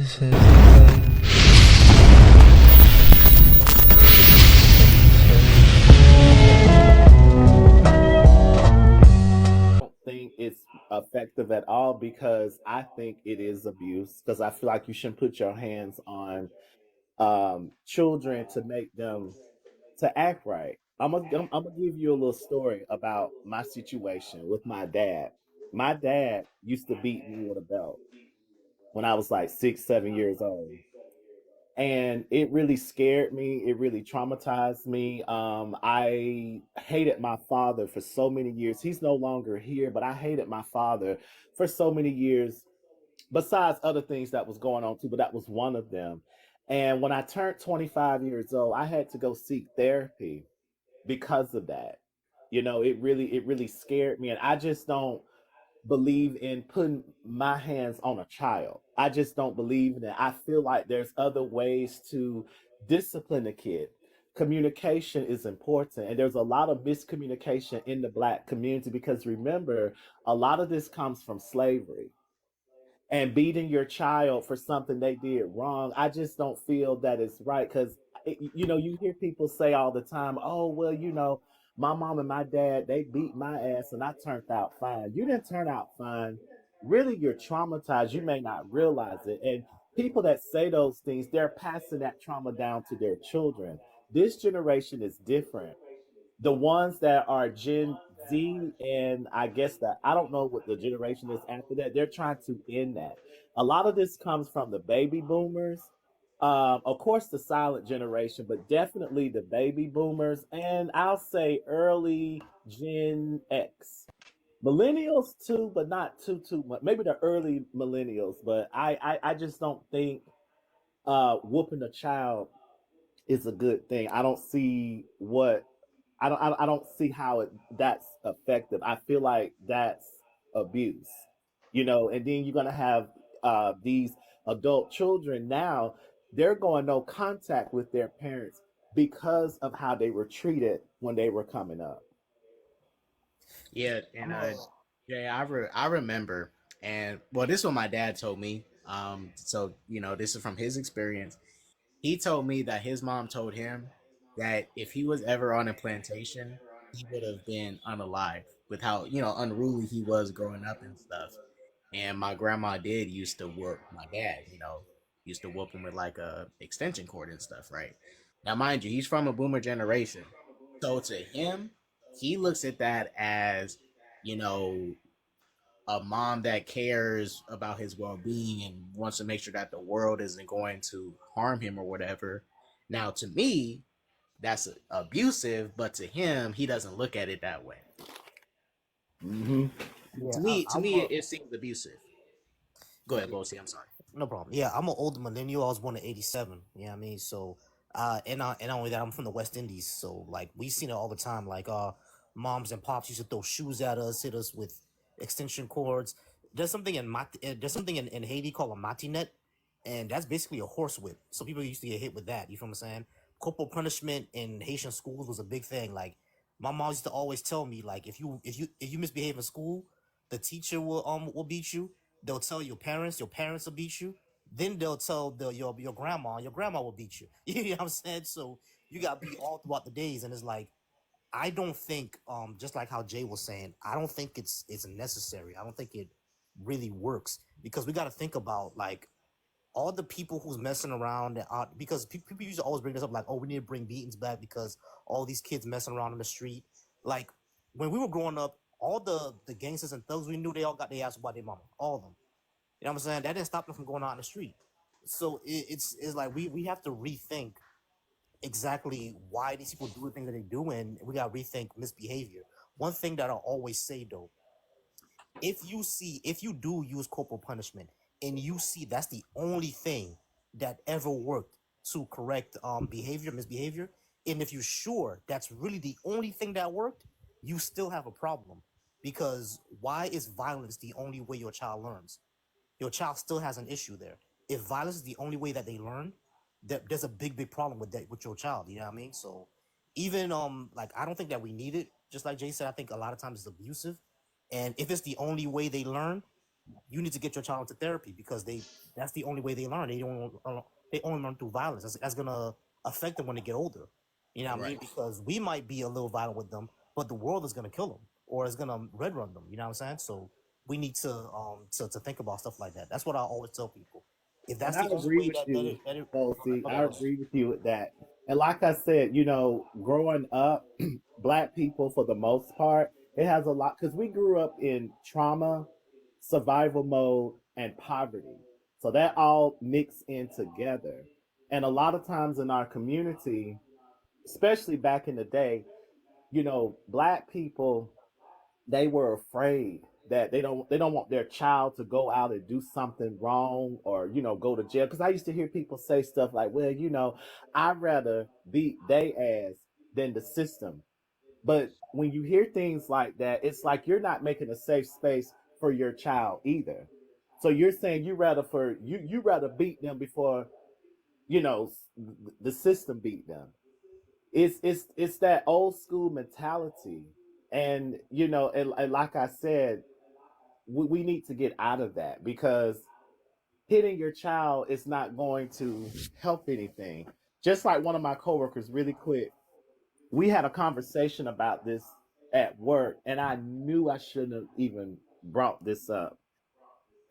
This is the Don't think it's effective at all because I think it is abuse. Because I feel like you shouldn't put your hands on children to make them to act right. I'm gonna give you a little story about my situation with my dad. My dad used to beat me with a belt when I was like 6, 7 years old. And it really scared me. It really traumatized me. I hated my father for so many years. He's no longer here, but I hated my father for so many years, besides other things that was going on too, but that was one of them. And when I turned 25 years old, I had to go seek therapy because of that. It really scared me. And I just don't believe in putting my hands on a child. I just don't believe in it. I feel like there's other ways to discipline a kid. Communication is important, and there's a lot of miscommunication in the Black community because remember, a lot of this comes from slavery and beating your child for something they did wrong. I just don't feel that it's right because you hear people say all the time, "Oh, well, my mom and my dad they beat my ass and I turned out fine." You didn't turn out fine. Really, you're traumatized. You may not realize it. And people that say those things, they're passing that trauma down to their children. This generation is different. The ones that are Gen Z, and I guess that I don't know what the generation is after that, they're trying to end that. A lot of this comes from the baby boomers. Of course, the silent generation, but definitely the baby boomers, and I'll say early Gen X. Millennials too, but not too much. Maybe the early millennials, but I just don't think whooping a child is a good thing. I don't see what I don't see how that's effective. I feel like that's abuse. And then you're gonna have these adult children now, they're going no contact with their parents because of how they were treated when they were coming up. Yeah, and Jay, I remember, and well, this is what my dad told me. So this is from his experience. He told me that his mom told him that if he was ever on a plantation, he would have been unalive with how unruly he was growing up and stuff. And my grandma did used to whoop my dad. Used to whoop him with like a extension cord and stuff, right? Now, mind you, he's from a boomer generation. So to him, he looks at that as, you know, a mom that cares about his well being and wants to make sure that the world isn't going to harm him or whatever. Now, to me, that's abusive, but to him, he doesn't look at it that way. Hmm. Yeah, To me, it seems abusive. Go ahead, Bosie. I'm sorry. no problem. Yeah, I'm an old millennial. I was born in '87. You know what I mean? So, and not only that, I'm from the West Indies. So, like, we seen it all the time. Like, moms and pops used to throw shoes at us, hit us with extension cords. There's something in Haiti called a matinet, and that's basically a horse whip. So people used to get hit with that. You feel what I'm saying? Corporal punishment in Haitian schools was a big thing. Like, my mom used to always tell me, like, if you misbehave in school, the teacher will beat you. They'll tell your parents will beat you. Then they'll tell your grandma, your grandma will beat you. You know what I'm saying? So you got beat all throughout the days, and it's like I don't think just like how Jay was saying, I don't think it's necessary. I don't think it really works because we got to think about like all the people who's messing around because people used to always bring this up like, oh, we need to bring beatings back because all these kids messing around in the street. Like when we were growing up, all the gangsters and thugs we knew, they all got their ass by their mama, all of them. You know what I'm saying? That didn't stop them from going out in the street. So it's like we have to rethink exactly why these people do the things that they do, and we got to rethink misbehavior. One thing that I'll always say though, if you do use corporal punishment and you see that's the only thing that ever worked to correct misbehavior, and if you're sure that's really the only thing that worked, you still have a problem because why is violence the only way your child learns? Your child still has an issue there. If violence is the only way that they learn, there's a big problem with that with your child. You know what I mean? So even like I don't think that we need it. Just like Jay said, I think a lot of times it's abusive, and if it's the only way they learn, you need to get your child into therapy because that's the only way they learn. They only learn through violence. That's gonna affect them when they get older. You know what I Right. mean? Because we might be a little violent with them, but the world is gonna kill them or it's gonna red run them. You know what I'm saying? So we need to think about stuff like that. That's what I always tell people. If And that's I the only agree way with you, that it Bossy. my I bad, brother. agree with you with that. And like I said, growing up, black people for the most part, it has a lot because we grew up in trauma, survival mode, and poverty. So that all mixed in together. And a lot of times in our community, especially back in the day, black people, they were afraid that they don't want their child to go out and do something wrong or go to jail, because I used to hear people say stuff like, well, I'd rather beat they ass than the system. But when you hear things like that, it's like you're not making a safe space for your child either. So you're saying you rather beat them before you know the system beat them. It's that old school mentality. And and like I said, we need to get out of that, because hitting your child is not going to help anything. Just like one of my coworkers, really quick, we had a conversation about this at work, and I knew I shouldn't have even brought this up.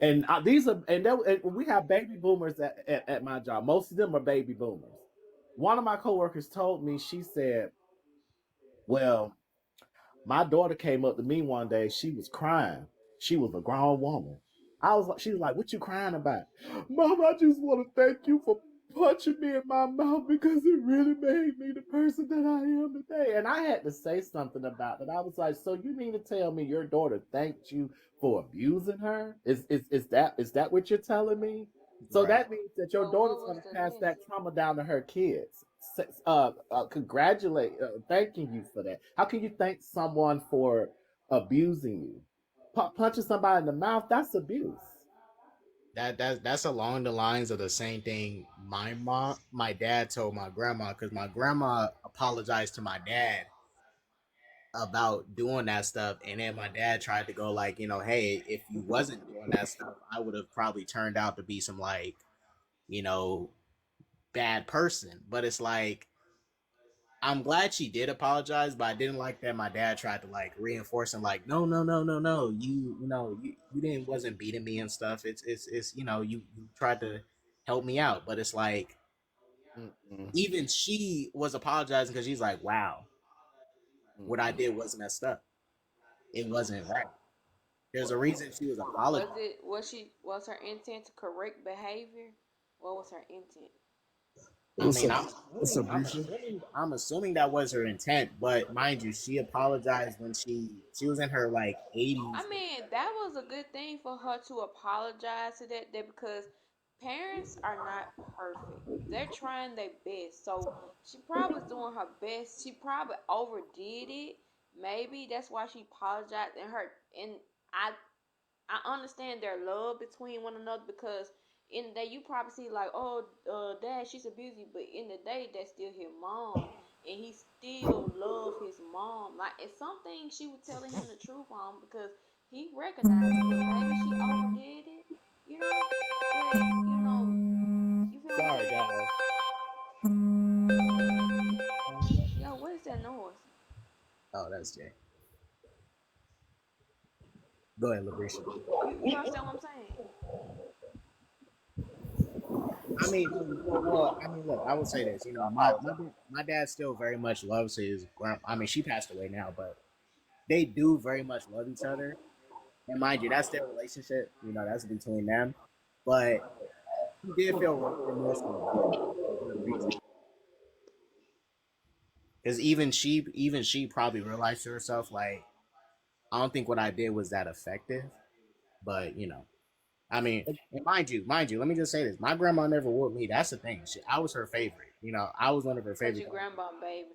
And these are and we have baby boomers at my job. Most of them are baby boomers. One of my coworkers told me, she said, well, my daughter came up to me one day. She was crying. She was a grown woman. She was like, "What you crying about?" "Mom, I just want to thank you for punching me in my mouth because it really made me the person that I am today." And I had to say something about it. I was like, "So you mean to tell me your daughter thanked you for abusing her? Is that what you're telling me?" So Right. that means that your But daughter's what going was to the pass that message? trauma down to her kids. Congratulate, thanking you for that. How can you thank someone for abusing you? Punching somebody in the mouth, that's abuse. That's along the lines of the same thing my dad told my grandma, because my grandma apologized to my dad about doing that stuff, and then my dad tried to go like, hey, if you wasn't doing that stuff, I would have probably turned out to be some like, you know, bad person. But it's like, I'm glad she did apologize, but I didn't like that my dad tried to like reinforce and like, no, no, no, no, no, you didn't wasn't beating me and stuff. It's you tried to help me out, but it's like Mm-mm, even she was apologizing because she's like, wow, what I mm-mm. did was messed up. It wasn't right. There's a reason she was apologizing. Was her intent to correct behavior? What was her intent? I What's mean, up? What's up, Risha? I'm assuming that was her intent, but mind you, she apologized when she was in her like 80s. I mean, that was a good thing for her to apologize to that because parents are not perfect. They're trying their best. So she probably was doing her best. She probably overdid it. Maybe that's why she apologized and I I understand their love between one another because in the day you probably see like, oh, dad, she's abusing, but in the day that's still his mom, and he still love his mom. Like, it's something she was telling him the truth on because he recognized it, but maybe she overdid it, you know. But you feel what I'm Sorry, saying? guys. Yo, what is that noise? Oh, that's Jay. Go ahead, Labrisha. You understand what I'm saying? I mean, well, I mean, look, I will say this. My dad still very much loves his grand. I mean, she passed away now, but they do very much love each other. And mind you, that's their relationship. That's between them. But he did feel remorseful about it for good reason. Because even she probably realized to herself, like, I don't think what I did was that effective. But I mean, and mind you, let me just say this: my grandma never whooped me. That's the thing. I was her favorite. I was one of her Cause favorite. your grandma baby.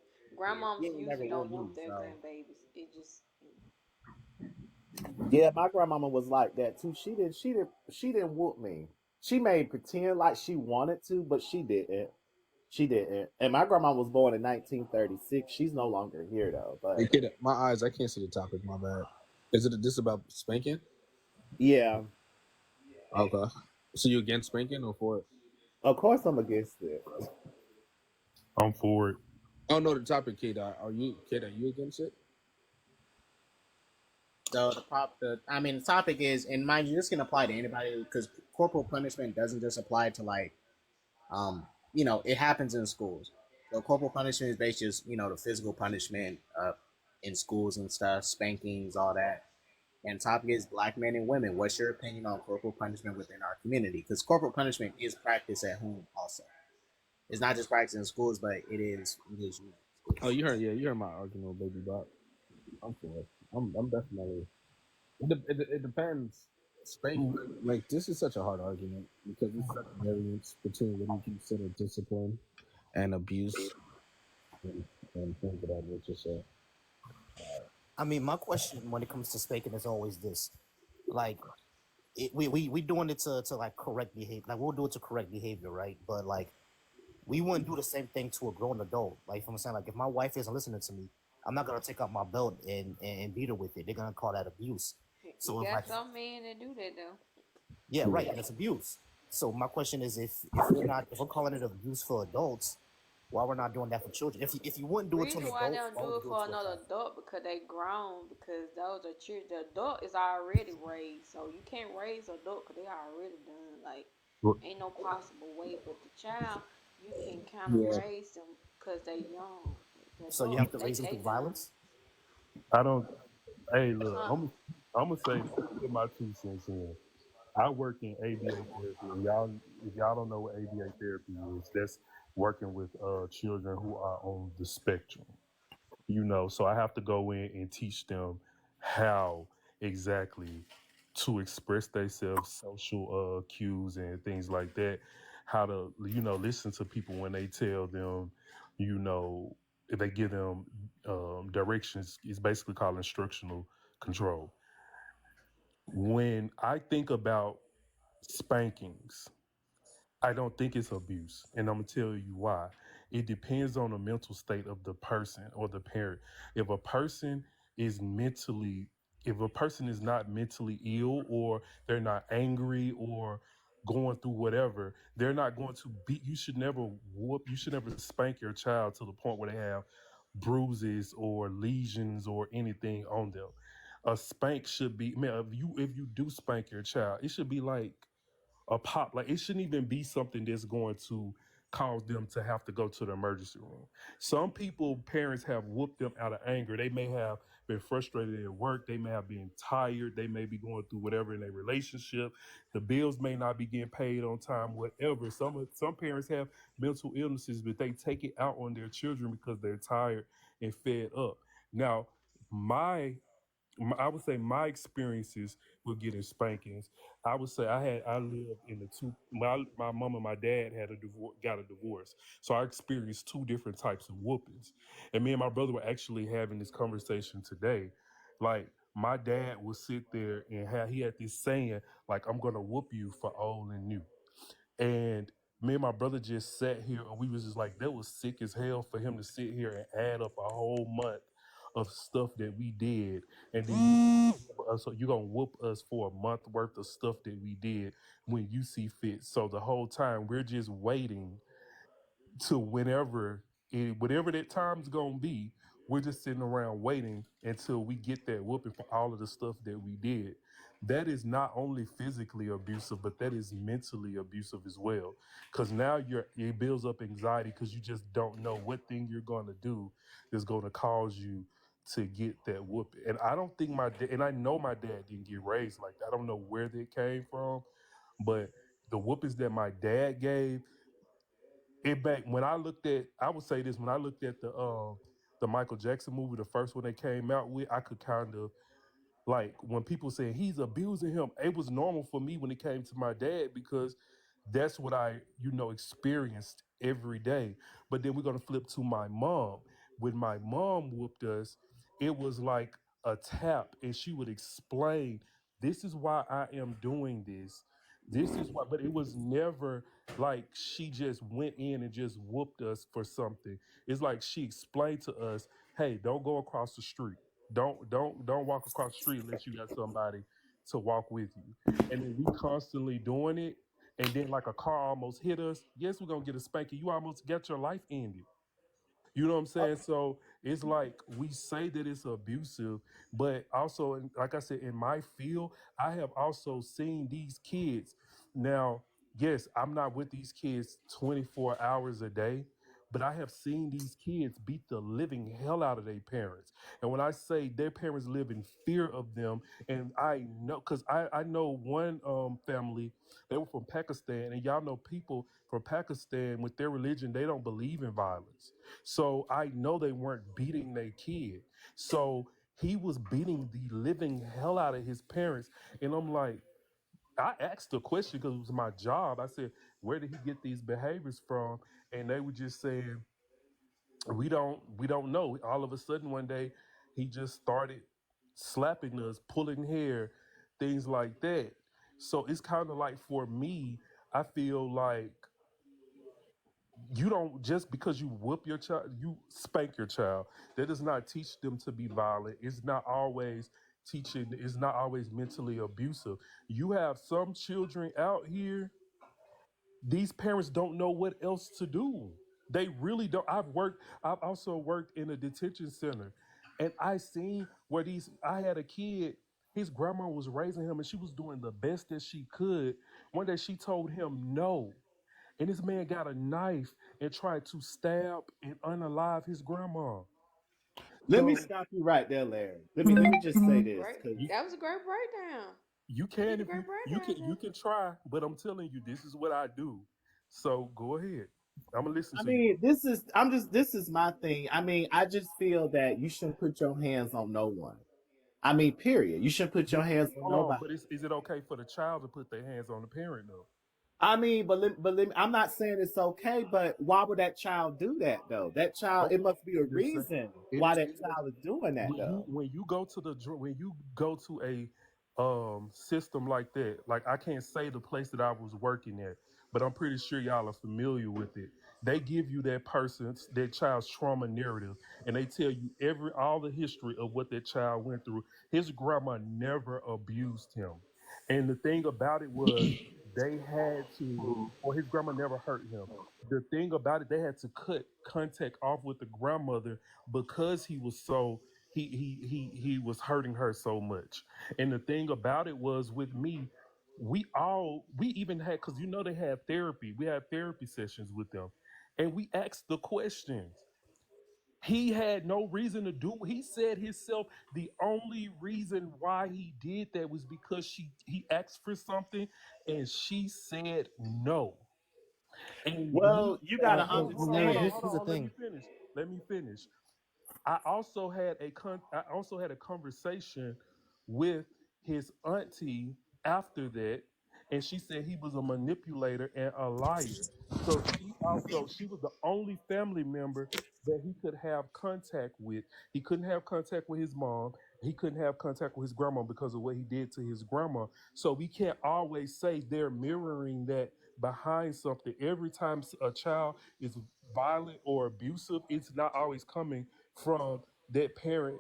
Yeah, she Grandmoms ain't never usually don't whooped me. whoop their So grandbabies. It just Yeah, my grandmama was like that too. She didn't whoop me. She made pretend like she wanted to, but she didn't. She didn't. And my grandma was born in 1936. She's no longer here though. Hey, But kid, my eyes, I can't see the topic. My bad. Is it this about spanking? yeah, Okay. So you against spanking or for it? Of course, I'm against it. I'm for it. Oh no, the topic, kid. Are you against it? So I mean, the topic is, and mind you, this can apply to anybody because corporal punishment doesn't just apply to like, it happens in schools. So corporal punishment is basically just, the physical punishment in schools and stuff, spankings, all that. And the topic is black men and women. What's your opinion on corporal punishment within our community? Because corporal punishment is practiced at home also. It's not just practiced in schools, but it is used in Oh, schools. you heard my argument, baby. But I'm for it. I'm definitely. It depends. Spank like this is such a hard argument because it's such a variance between what you consider discipline and abuse and, things of that nature. So I mean, my question when it comes to spanking is always this: like, we doing it to like correct behavior. Like, we'll do it to correct behavior, right? But like, we wouldn't do the same thing to a grown adult. Like, if I'm saying, like, if my wife isn't listening to me, I'm not gonna take out my belt and beat her with it. They're gonna call that abuse. You So if got like, some men that do that though. yeah, right, yeah, and it's abuse. So my question is, if we're calling it abuse for adults, why we're not doing that for children? If you wouldn't do it to an Reason why they adult, don't why would do you it do it for to a another child? adult because they grown because those are children. The adult is already raised, so you can't raise an adult because they already done. Like, ain't no possible way. But the child, you can kind of yeah. raise them because they young. The So you adult, have to raise them they through done. violence. I don't. Hey, look, Huh? I'm gonna say this. Put my 2 cents in. I work in ABA therapy, and if y'all don't know what ABA therapy is, that's working with children who are on the spectrum. So I have to go in and teach them how exactly to express themselves, social cues and things like that, how to listen to people when they tell them, you know if they give them directions. It's basically called instructional control. When I think about spankings, I don't think it's abuse. And I'm going to tell you why. It depends on the mental state of the person or the parent. If a person is mentally, if a person is not mentally ill, or they're not angry or going through whatever, they're not going to beat. You should never spank your child to the point where they have bruises or lesions or anything on them. A spank should be, man, if you do spank your child, it should be like a pop. Like, it shouldn't even be something that's going to cause them to have to go to the emergency room. Some people, parents have whooped them out of anger. They may have been frustrated at work. They may have been tired. They may be going through whatever in their relationship. The bills may not be getting paid on time, whatever. Some parents have mental illnesses, but they take it out on their children because they're tired and fed up. Now, my I would say my experiences with getting spankings. I would say I lived in the two. My mom and my dad got a divorce, so I experienced two different types of whoopings. And me and my brother were actually having this conversation today. Like, my dad would sit there and he had this saying, like, "I'm gonna whoop you for old and new." And me and my brother just sat here and we was just like, that was sick as hell for him to sit here and add up a whole month of stuff that we did. And then so you gonna whoop us for a month worth of stuff that we did when you see fit. So the whole time we're just waiting to whatever that time's gonna be, we're just sitting around waiting until we get that whooping for all of the stuff that we did. That is not only physically abusive, but that is mentally abusive as well. Because now it builds up anxiety because you just don't know what thing you're gonna do that's gonna cause you to get that whooping. And I don't think and I know my dad didn't get raised like that. I don't know where that came from, but the whoopings that my dad gave, it back when I would say this, when I looked at the Michael Jackson movie, the first one they came out with, I could kind of, like, when people say he's abusing him, it was normal for me when it came to my dad because that's what I, experienced every day. But then we're gonna flip to my mom. When my mom whooped us, it was like a tap, and she would explain, "This is why I am doing this. This is why." But it was never like she just went in and just whooped us for something. It's like she explained to us, "Hey, don't go across the street. Don't walk across the street unless you got somebody to walk with you. And then we constantly doing it. And then like a car almost hit us. Yes, we're gonna get a spanking. You almost got your life ended. You know what I'm saying? So it's like we say that it's abusive, but also, like I said, in my field, I have also seen these kids. Now, yes, I'm not with these kids 24 hours a day, but I have seen these kids beat the living hell out of their parents. And when I say their parents live in fear of them, and I know, because I know one family, they were from Pakistan, and y'all know people from Pakistan with their religion, they don't believe in violence. So I know they weren't beating their kid. So he was beating the living hell out of his parents. And I'm like, I asked the question because it was my job. I said, where did he get these behaviors from? And they were just saying, we don't know. All of a sudden one day he just started slapping us, pulling hair, things like that. So it's kind of like for me, I feel like you don't, just because you whoop your child, you spank your child, that does not teach them to be violent. It's not always teaching, it's not always mentally abusive. You have some children out here, these parents don't know what else to do. They really don't. I've also worked in a detention center, and I seen where these, I had a kid, his grandma was raising him and she was doing the best that she could. One day she told him no, and this man got a knife and tried to stab and unalive his grandma. Let me So stop you right there, Larry. Let me just say this Great. because you, That was a great breakdown. you You did can, a if great you breakdown, can, you Jay. can try, but I'm telling you, this is what I do. So go ahead. I'm gonna listen I to you. mean, this is my thing. I mean, I just feel that you shouldn't put your hands on no one. I mean, period. You shouldn't put your But hands on hold on, nobody. but is it okay for the child to put their hands on the parent though? I mean, I'm not saying it's okay, but why would that child do that though? That child, it Okay, must be a I'm just saying. reason It why is that child is doing that though. when you go to when you go to a system like that. Like I can't say the place that I was working at, but I'm pretty sure y'all are familiar with it. They give you that child's trauma narrative, and they tell you all the history of what that child went through. His grandma never abused him, and the thing about it was they had to, or his grandma never hurt him. The thing about it, they had to cut contact off with the grandmother because he was so he was hurting her so much. And the thing about it was with me, we even had, because you know they had therapy. We had therapy sessions with them, and we asked the questions. He had no reason to do. He said himself the only reason why he did that was because he asked for something and she said no. And Well, you and gotta hold Well, on, hold Larry, on, understand. hold here's the on. Let me thing. finish. Let me finish. I also had a conversation with his auntie after that, and she said he was a manipulator and a liar. So she was the only family member that he could have contact with. He couldn't have contact with his mom. He couldn't have contact with his grandma because of what he did to his grandma. So we can't always say they're mirroring that behind something. Every time a child is violent or abusive, it's not always coming from their parent,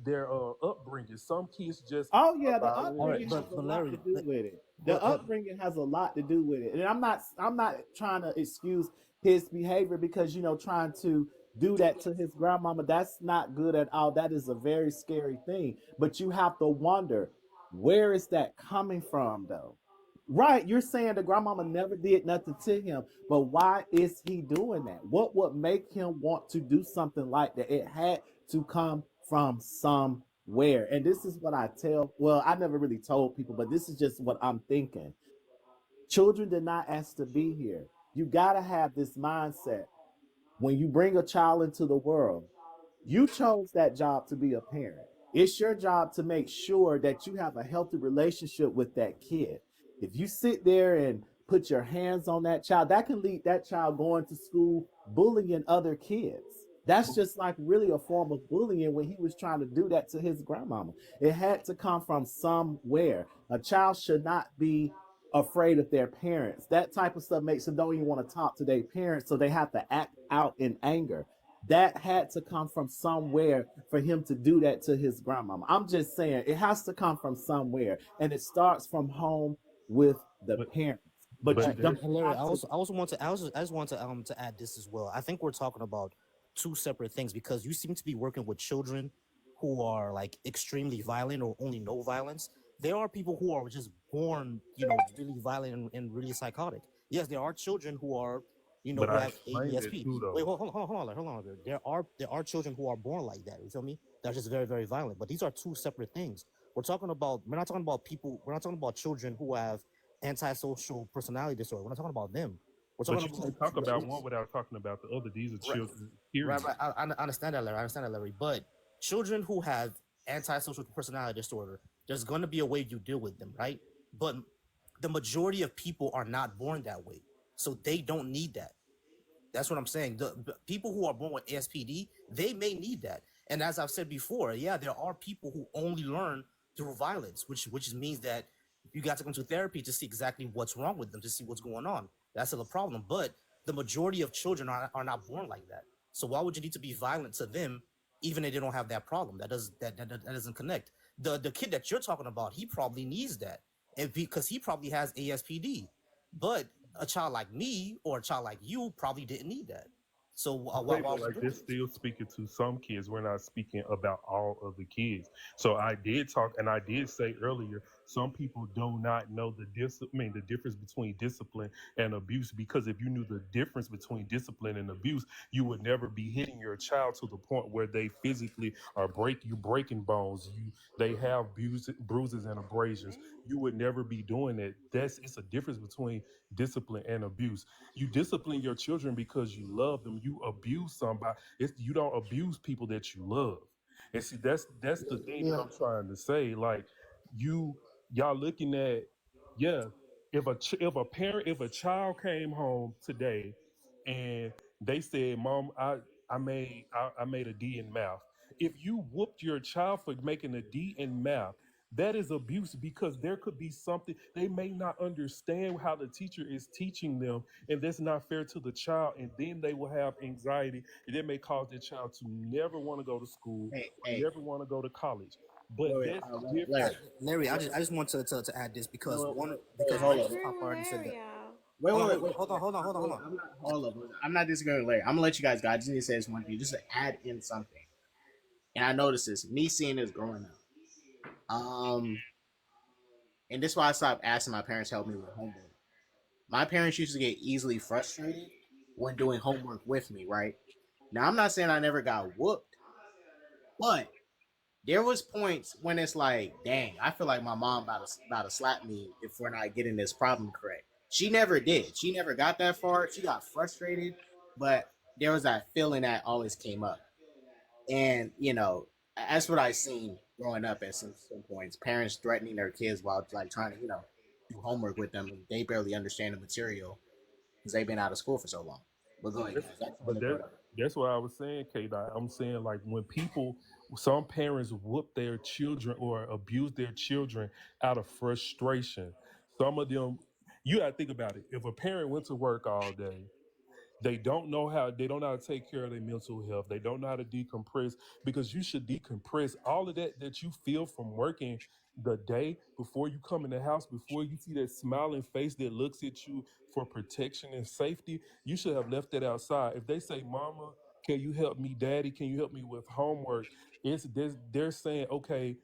their upbringing. Some kids just Oh are yeah, the violent All and right, upbringing has abusive. a but lot to Larry, do with it. The but upbringing has a lot to do with it, and I'm not trying to excuse his behavior because trying to do that to his grandmama, that's not good at all. That is a very scary thing. But you have to wonder, where is that coming from though? Right, you're saying the grandmama never did nothing to him, but why is he doing that? What would make him want to do something like that? It had to come from somewhere. And this is what I tell, well, I never really told people, but this is just what I'm thinking. Children did not ask to be here. You got to have this mindset when you bring a child into the world. You chose that job to be a parent. It's your job to make sure that you have a healthy relationship with that kid. If you sit there and put your hands on that child, that can lead that child going to school bullying other kids. That's just like really a form of bullying when he was trying to do that to his grandmama. It had to come from somewhere. A child should not be afraid of their parents. That type of stuff makes them don't even want to talk to their parents, so they have to act out in anger. That had to come from somewhere for him to do that to his grandmama. I'm just saying it has to come from somewhere, and it starts from home with the but parents. But you but don't that's And Larry, have to. I also want to, I just want to add this as well. I think we're talking about two separate things because you seem to be working with children who are like extremely violent or only know violence. There are people who are just born, really violent and really psychotic. Yes, there are children who are, but who I have explained that ADSP. too Wait, though. hold on. There are children who are born like that. You feel me? They're just very, very violent. But these are two separate things. We're not talking about people. We're not talking about children who have antisocial personality disorder. We're not talking about them. We're But talking you about can't talk about one without talking about the other. These are right, children, period. right. I understand that, Larry. I understand that, Larry. But children who have antisocial personality disorder, there's going to be a way you deal with them, right? But the majority of people are not born that way, so they don't need that. That's what I'm saying. The people who are born with ASPD, they may need that. And as I've said before, yeah, there are people who only learn through violence, which means that you got to come to therapy to see exactly what's wrong with them, to see what's going on. That's still a problem. But the majority of children are not born like that. So why would you need to be violent to them, even if they don't have that problem? That doesn't connect. The kid that you're talking about, he probably needs that, and because he probably has ASPD. But a child like me or a child like you probably didn't need that. So Right, why but are we like doing this this? still speaking to some kids. We're not speaking about all of the kids. So I did talk, and I did say earlier, some people do not know the difference between discipline and abuse. Because if you knew the difference between discipline and abuse, you would never be hitting your child to the point where they physically are breaking bones. They have bruises and abrasions. You would never be doing that. It's a difference between discipline and abuse. You discipline your children because you love them. You abuse somebody. You don't abuse people that you love. And see, that's the thing that Yeah. I'm trying to say. Like you, y'all looking at, yeah. If a child came home today and they said, "Mom, I made a D in math." If you whooped your child for making a D in math, that is abuse because there could be something they may not understand how the teacher is teaching them, and that's not fair to the child. And then they will have anxiety, and it may cause their child to never want to go to school Hey, or hey, never want to go to college. But wait, that's Larry, different. Larry, wait, I just want to add this because wait, one wait, because I hold one up. agree Pop with already said Larry, that. y'all. Hold on. I'm not, hold up. I'm not disagreeing with Larry. I'm gonna let you guys go. I just need to say this one thing, just to add in something. And I noticed this, me seeing this growing up. And this is why I stopped asking my parents to help me with homework. My parents used to get easily frustrated when doing homework with me, right? Now I'm not saying I never got whooped, but there was points when it's like, dang, I feel like my mom about to slap me if we're not getting this problem correct. She never did. She never got that far. She got frustrated, but there was that feeling that always came up. And that's what I seen growing up at some points. Parents threatening their kids while like trying to do homework with them, and they barely understand the material because they've been out of school for so long. But go ahead, That's, guys. I just but wanted to throw that. that's what I was saying, K. Dot. I'm saying like some parents whoop their children or abuse their children out of frustration. Some of them, you got to think about it. If a parent went to work all day, they don't know how to take care of their mental health. They don't know how to decompress because you should decompress all of that you feel from working the day before you come in the house, before you see that smiling face that looks at you for protection and safety. You should have left that outside. If they say, "Mama, can you help me? Daddy, can you help me with homework?" They're saying, "Okay,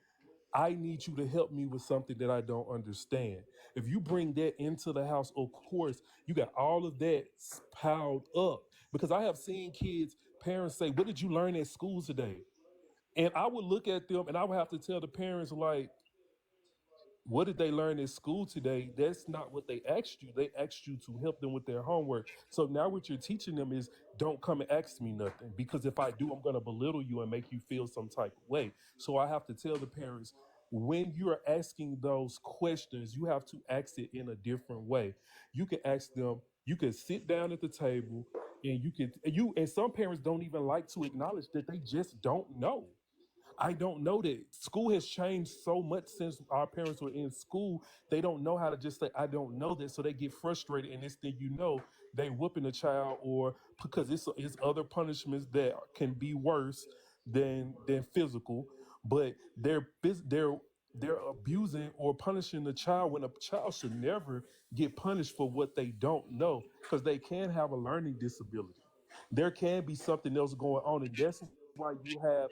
I need you to help me with something that I don't understand." If you bring that into the house, of course, you got all of that piled up. Because I have seen kids, parents say, "What did you learn at school today?" And I would look at them and I would have to tell the parents, like, what did they learn in school today? That's not what they asked you. They asked you to help them with their homework. So now what you're teaching them is don't come and ask me nothing because if I do, I'm going to belittle you and make you feel some type of way. So I have to tell the parents when you're asking those questions, you have to ask it in a different way. You can ask them, you can sit down at the table and and some parents don't even like to acknowledge that they just don't know. I don't know that school has changed so much since our parents were in school. They don't know how to just say, "I don't know this." So they get frustrated. And next thing you know, they whooping a child, or because it's other punishments that can be worse than physical, but they're abusing or punishing the child when a child should never get punished for what they don't know, because they can have a learning disability. There can be something else going on, and that's why you have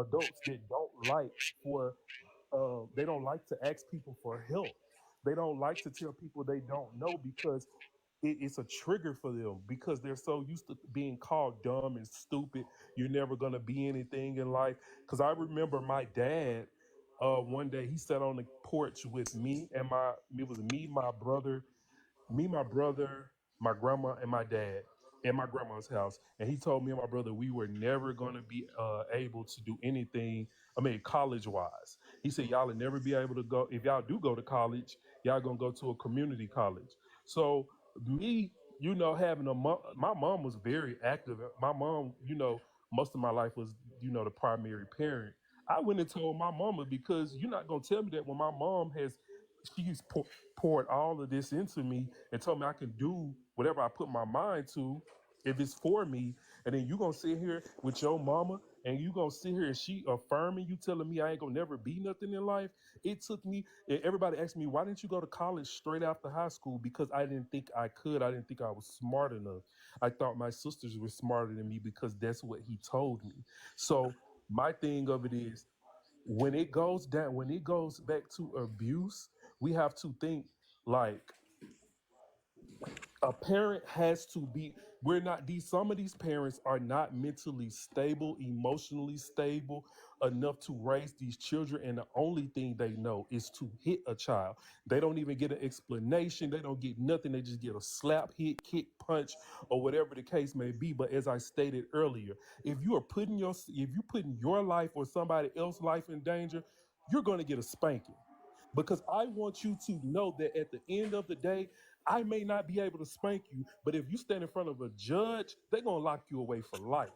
adults that don't like for they don't like to ask people for help. They don't like to tell people they don't know, because it's a trigger for them, because they're so used to being called dumb and stupid. You're never going to be anything in life. Because I remember my dad, one day he sat on the porch with me and it was my brother, my grandma, and my dad in my grandma's house. And he told me and my brother we were never going to be able to do anything, I mean, college wise. He said, y'all will never be able to go. If y'all do go to college, y'all going to go to a community college. So, me, having my mom was very active. My mom, most of my life was, the primary parent. I went and told my mama, because you're not going to tell me that when my mom she's poured all of this into me and told me I can do whatever I put my mind to if it's for me. And then you gonna sit here with your mama and you gonna sit here and she affirming you, telling me I ain't gonna never be nothing in life. It took me, and everybody asked me, why didn't you go to college straight after high school? Because I didn't think I could. I didn't think I was smart enough. I thought my sisters were smarter than me, because that's what he told me. So my thing of it is, when it goes back to abuse, we have to think like a parent has to be, we're not these some of these parents are not mentally stable, emotionally stable enough to raise these children, and the only thing they know is to hit a child. They don't even get an explanation, they don't get nothing, they just get a slap, hit, kick, punch, or whatever the case may be. But as I stated earlier, if you putting your life or somebody else's life in danger, you're going to get a spanking. Because I want you to know that at the end of the day, I may not be able to spank you, but if you stand in front of a judge, they're gonna lock you away for life.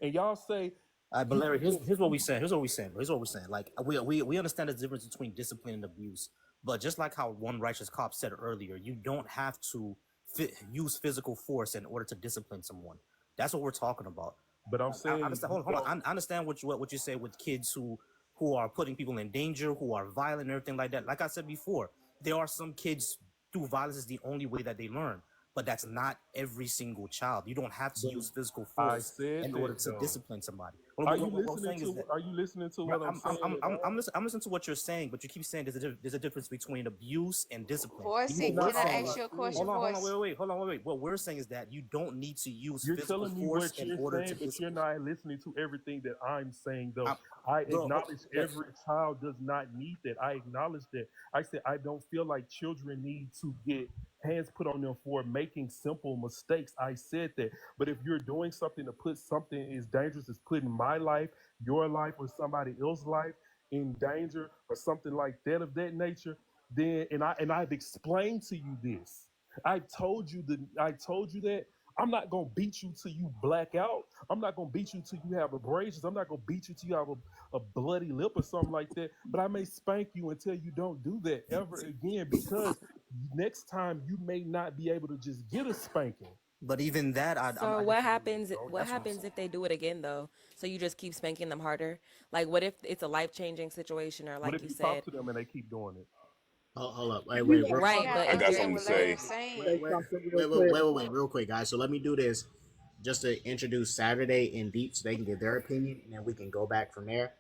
And y'all say But you Larry, can here's, get here's what we saying. Here's what we saying. Here's what we're saying. Like we understand the difference between discipline and abuse. But just like how one righteous cop said earlier, you don't have to use physical force in order to discipline someone. That's what we're talking about. but I'm I saying understand. you Hold don't. on. I understand what you say with kids who are putting people in danger, who are violent, and everything like that. Like I said before, there are some kids through violence is the only way that they learn. But that's not every single child. You don't have to But use physical I force said in order that to though. discipline somebody. What I'm saying is that Are you listening to right, what I'm saying at all? I'm listening to what you're saying, but you keep saying there's a difference between abuse and discipline. Voicy, What we're can I All saying ask I is, you a said. question, Voice? wait. What we're saying is that you don't need to use You're physical telling me force what in you're order to saying, but you're discipline. not listening to everything that I'm saying, though. I'm, I bro, acknowledge every child does not need that. I acknowledge that. I said I don't feel like children need to get hands put on them for making simple mistakes. I said that. But if you're doing something to put something as dangerous as putting my life, your life, or somebody else's life in danger, or something like that of that nature, then I've explained to you this. I told you that I'm not gonna beat you till you black out. I'm not gonna beat you till you have abrasions. I'm not gonna beat you till you have a bloody lip or something like that. But I may spank you until you don't do that ever again, because next time you may not be able to just get a spanking. but even that, So I what disagree with, happens? bro. What That's what I'm happens saying. if they do it again though? So you just keep spanking them harder? Like, what if it's a life changing situation, or What like if you you talk said, to them and they keep doing it? Hold up. Wait, You wait, got real You right? gotta But I if got they're understand something what to Larry's say. saying. say something real quick. real quick, guys. So let me do this just to introduce Saturday and Deep so they can give their opinion, and then we can go back from there.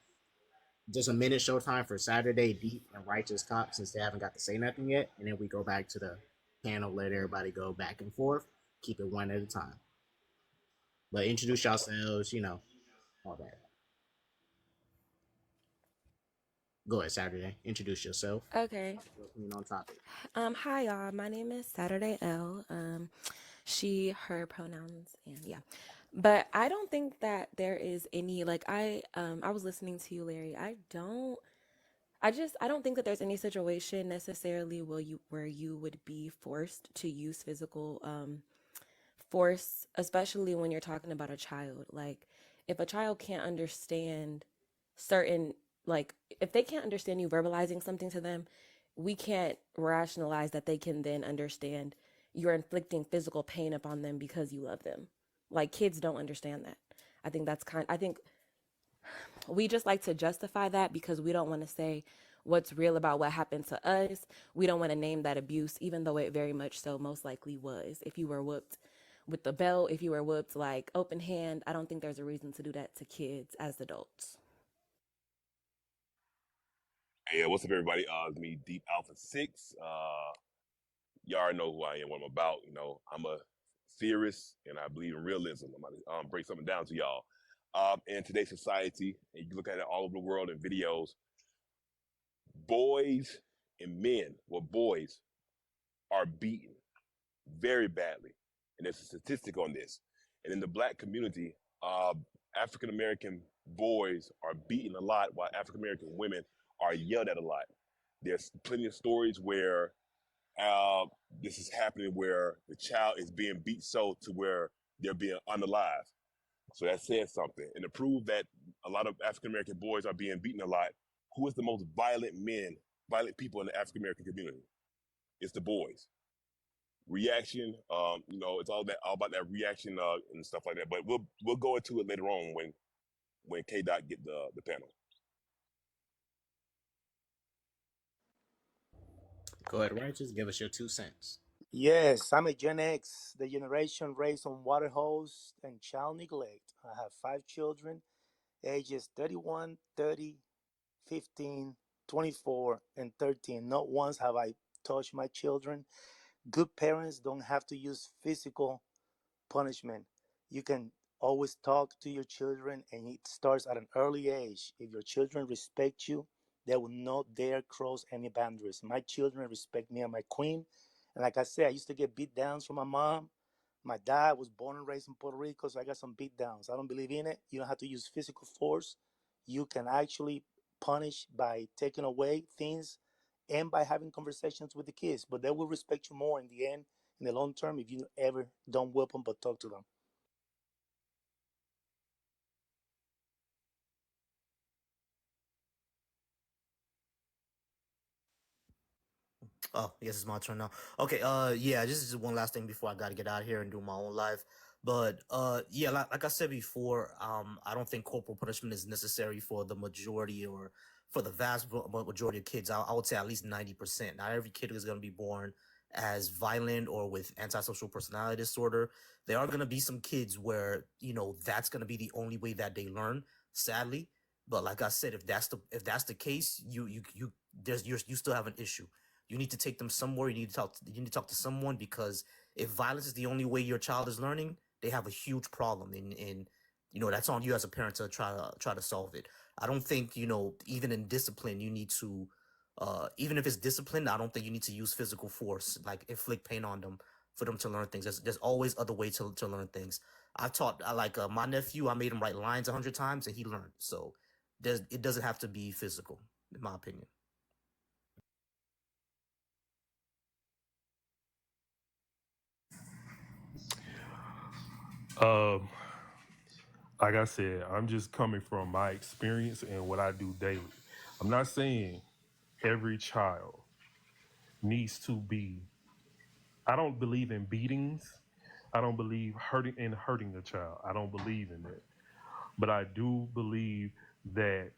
Just a minute showtime for Saturday, Deep, and Righteous Cop, since they haven't got to say nothing yet, and then we go back to the panel, let everybody go back and forth, keep it one at a time. But introduce yourselves, all that. Go ahead, Saturday. Introduce yourself. okay. Your opinion on topic. Hi y'all. My name is Saturday L. She, her pronouns, and yeah. But I don't think that there is any like I was listening to you, Larry. I don't think that there's any situation necessarily where you would be forced to use physical force, especially when you're talking about a child. Like, if a child can't understand certain, like, if they can't understand you verbalizing something to them, we can't rationalize that they can then understand you're inflicting physical pain upon them because you love them. Like, kids don't understand that. I think we just like to justify that because we don't want to say what's real about what happened to us. We don't want to name that abuse, even though it very much so most likely was. If you were whooped with the belt, if you were whooped like open hand, I don't think there's a reason to do that to kids as adults. Hey, what's up, everybody? It's me, Deep Alpha 6. Y'all already know who I am, what I'm about. You know, I'm a theorist and I believe in realism. I'm about to break something down to y'all. In today's society, and you can look at it all over the world in videos, boys and men, well, boys are beaten very badly. And there's a statistic on this. And in the black community, African American boys are beaten a lot while African American women are yelled at a lot. There's plenty of stories where uh, this is happening where the child is being beat so to where they're being unalive. So that says something. And to prove that a lot of African American boys are being beaten a lot, who is the most violent people in the African American community? It's the boys. Reaction, it's all about that reaction and stuff like that. But we'll go into it later on when K Dot get the panel. Go ahead, Righteous. Give us your 2 cents. Yes, I'm a Gen X, the generation raised on water hose and child neglect. I have 5 children, ages 31, 30, 15, 24, and 13. Not once have I touched my children. Good parents don't have to use physical punishment. You can always talk to your children, and it starts at an early age. If your children respect you, they will not dare cross any boundaries. My children respect me and my queen. And like I said, I used to get beat downs from my mom. My dad was born and raised in Puerto Rico, so I got some beat downs. I don't believe in it. You don't have to use physical force. You can actually punish by taking away things and by having conversations with the kids. But they will respect you more in the end, in the long term, if you ever don't whip them but talk to them. Oh, yes, it's my turn now. Okay, yeah, this is one last thing before I gotta get out of here and do my own live. But yeah, like I said before, I don't think corporal punishment is necessary for the majority or for the vast majority of kids. I would say at least 90%. Not every kid is gonna be born as violent or with antisocial personality disorder. There are gonna be some kids where that's gonna be the only way that they learn. Sadly, but like I said, if that's the case, you still have an issue. You need to take them somewhere. You need to talk to someone, because if violence is the only way your child is learning, they have a huge problem, and that's on you as a parent to try to solve it. I don't think even in discipline you need to, even if it's discipline, I don't think you need to use physical force, like inflict pain on them for them to learn things. There's always other ways to learn things. I've taught like my nephew. I made him write lines 100 times and he learned. So it doesn't have to be physical, in my opinion. Um, like I said, I'm just coming from my experience and what I do daily. I'm not saying every child needs to be. I don't believe in beatings. I don't believe hurting a child. I don't believe in that. But I do believe that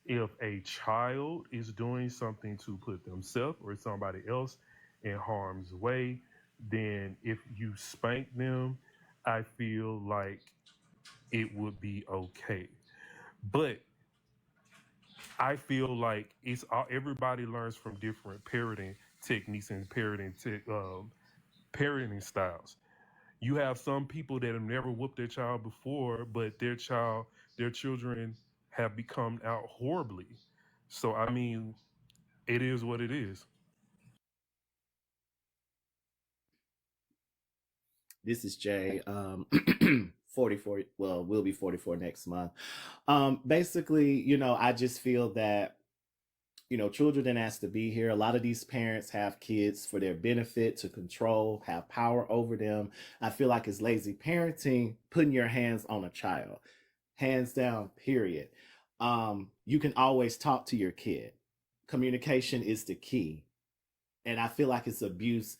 if a child is doing something to put themselves or somebody else in harm's way, then if you spank them, I feel like it would be okay. But I feel like it's all, everybody learns from different parenting techniques and parenting styles. You have some people that have never whooped their child before, but their children have become out horribly. So I mean, it is what it is. This is Jay. 44. Well, we'll be 44 next month. Basically, I just feel that children didn't ask to be here. A lot of these parents have kids for their benefit, to control, have power over them. I feel like it's lazy parenting, putting your hands on a child. Hands down, period. You can always talk to your kid. Communication is the key. And I feel like it's abuse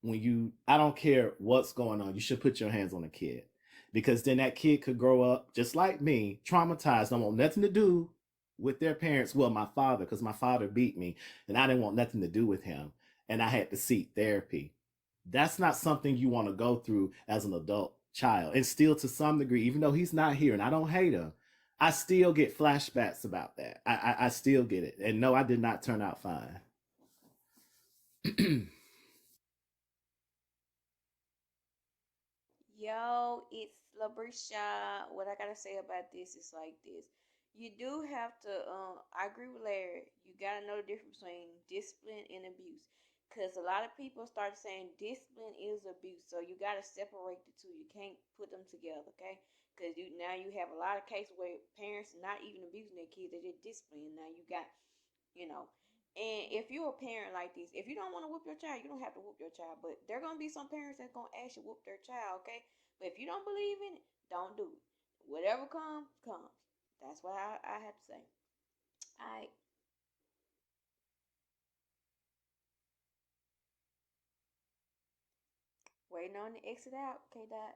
I don't care what's going on, you should put your hands on a kid, because then that kid could grow up just like me, traumatized, don't want nothing to do with their parents. Well, my father, because my father beat me and I didn't want nothing to do with him, and I had to seek therapy. That's not something you want to go through as an adult child. And still, to some degree, even though he's not here and I don't hate him, I still get flashbacks about that. I still get it. And no, I did not turn out fine. Yo, it's Labrisha. What I gotta say about this is like this. You do have to, I agree with Larry. You gotta know the difference between discipline and abuse. Because a lot of people start saying discipline is abuse. So you gotta separate the two. You can't put them together, okay? Because now you have a lot of cases where parents not even abusing their kids, they're just disciplining. Now you got, you know, and if you're a parent like this, if you don't want to whoop your child, you don't have to whoop your child. But there are gonna be some parents that's gonna actually whoop their child, okay? But if you don't believe in it, don't do it. Whatever comes, comes. That's what I have to say. All right. Waiting on the exit out. Okay, Dot.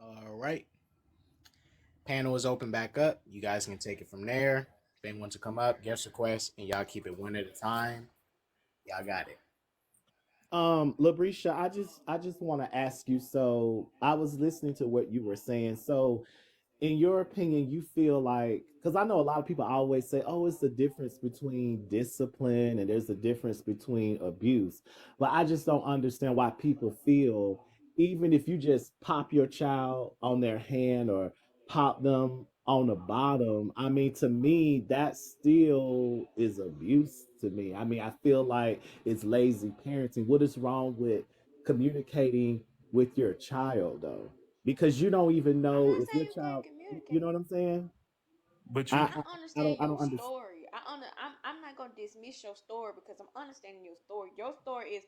All right. Panel is open back up. You guys can take it from there. If anyone wants to come up, guest request, and y'all keep it one at a time. Y'all got it. Labrisha, I just want to ask you. So I was listening to what you were saying. So in your opinion, you feel like, because I know a lot of people always say, oh, it's the difference between discipline and there's a difference between abuse. But I just don't understand why people feel, even if you just pop your child on their hand or pop them on the bottom, I mean, to me, that still is abuse to me. I mean, I feel like it's lazy parenting. What is wrong with communicating with your child, though? Because you don't even I'm know not if your saying you child, can't you know communicate. what I'm saying? But I you, I, I I don't understand I don't your understand. story. I'm not gonna dismiss your story because I'm understanding your story. Your story is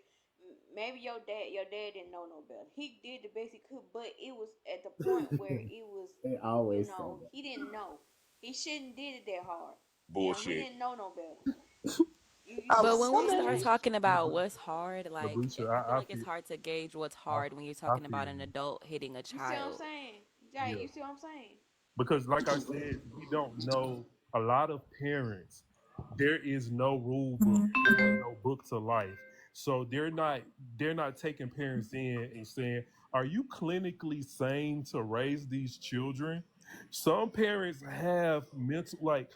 maybe your dad didn't know no better. He did the best he could, but it was at the point where it was, They always say that. he didn't know. He shouldn't did it that hard. He Bullshit. didn't know no better. You I see But what I'm when we saying, start Jay? talking about what's hard, like Labrisha, I feel like feel, it's hard to gauge what's I, hard when you're I talking feel about an you. adult hitting a You see what I'm child. saying, Jay? Yeah. You see what I'm saying? Because like I said, we don't know a lot of parents. There is no rule book or no book to life. So they're not taking parents in and saying, are you clinically sane to raise these children? Some parents have mental, like,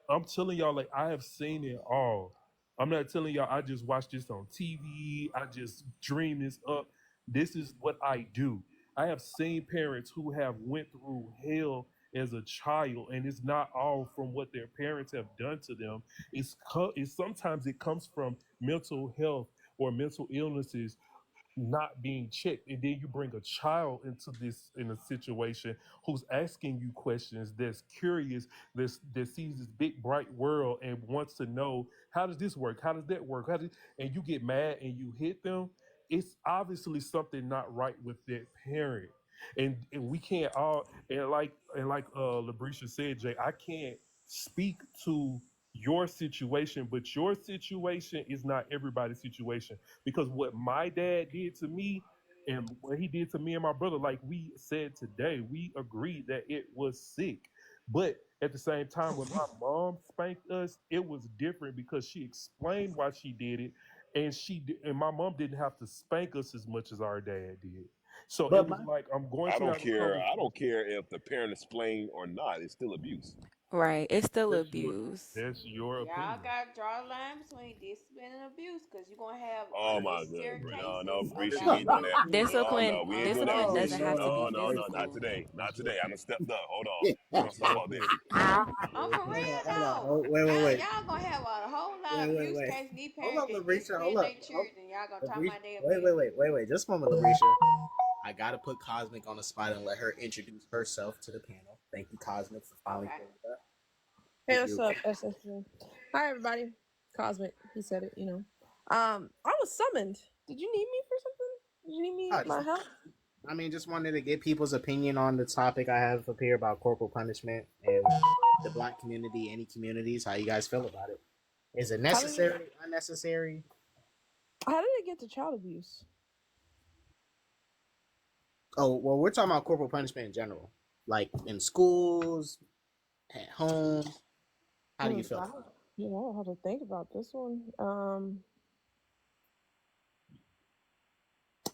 I'm telling y'all, like, I have seen it all. I'm not telling y'all I just watch this on TV, I just dream this up. This is what I do. I have seen parents who have went through hell as a child, and it's not all from what their parents have done to them. It's sometimes it comes from mental health or mental illnesses not being checked, and then you bring a child into this in a situation who's asking you questions, that's curious, that sees this big bright world and wants to know, how does this work, how does that work, and you get mad and you hit them. It's obviously something not right with that parent. And we can't all, and like Labrisha said, Jay, I can't speak to your situation, but your situation is not everybody's situation. Because what my dad did to me and what he did to me and my brother, like we said today, we agreed that it was sick. But at the same time, when my mom spanked us, it was different because she explained why she did it, and and my mom didn't have to spank us as much as our dad did. So it But was my like, I'm going I to don't have a care. I conversation. don't care if the parent is playing or not. It's still abuse. Right. It's still That's your abuse. that's your Y'all opinion. gotta draw the line between discipline and abuse, cause you're gonna have Oh my unnecessary god, bro. No, no, cases Brisha, we about ain't doing that. No, Discipline no, we ain't doing that with discipline oh doesn't Brisha. have to no, be No, that's no, no, not physical. crazy. today. Not That's your today. I done opinion. stepped up. Hold on. We're gonna Hold stop all this. I'm for real Hold on. though. Wait, wait, wait. Y'all gonna have a whole lot Wait, of wait, abuse wait. cases. These Hold parents up, just Labrisha. Hold discipline up. their Hold, children. Y'all gonna talk Labrisha. about they Wait, wait, abuse. wait, wait, wait. Just a moment, Labrisha. I gotta put Cosmic on the spot and let her introduce herself to the panel. Thank you, Cosmic, for finally Okay. pulling up. Hey, If what's you up, SSJ? Hi, everybody. Cosmic. He said it, you know. I was summoned. Did you need me for something? Did you need me just, my help? I mean, just wanted to get people's opinion on the topic I have up here about corporal punishment and the black community, any communities. How you guys feel about it? Is it How did it? necessary, unnecessary? How did it get to child abuse? Oh well, we're talking about corporal punishment in general, like in schools, at home. How do you feel? I don't have to think about this one.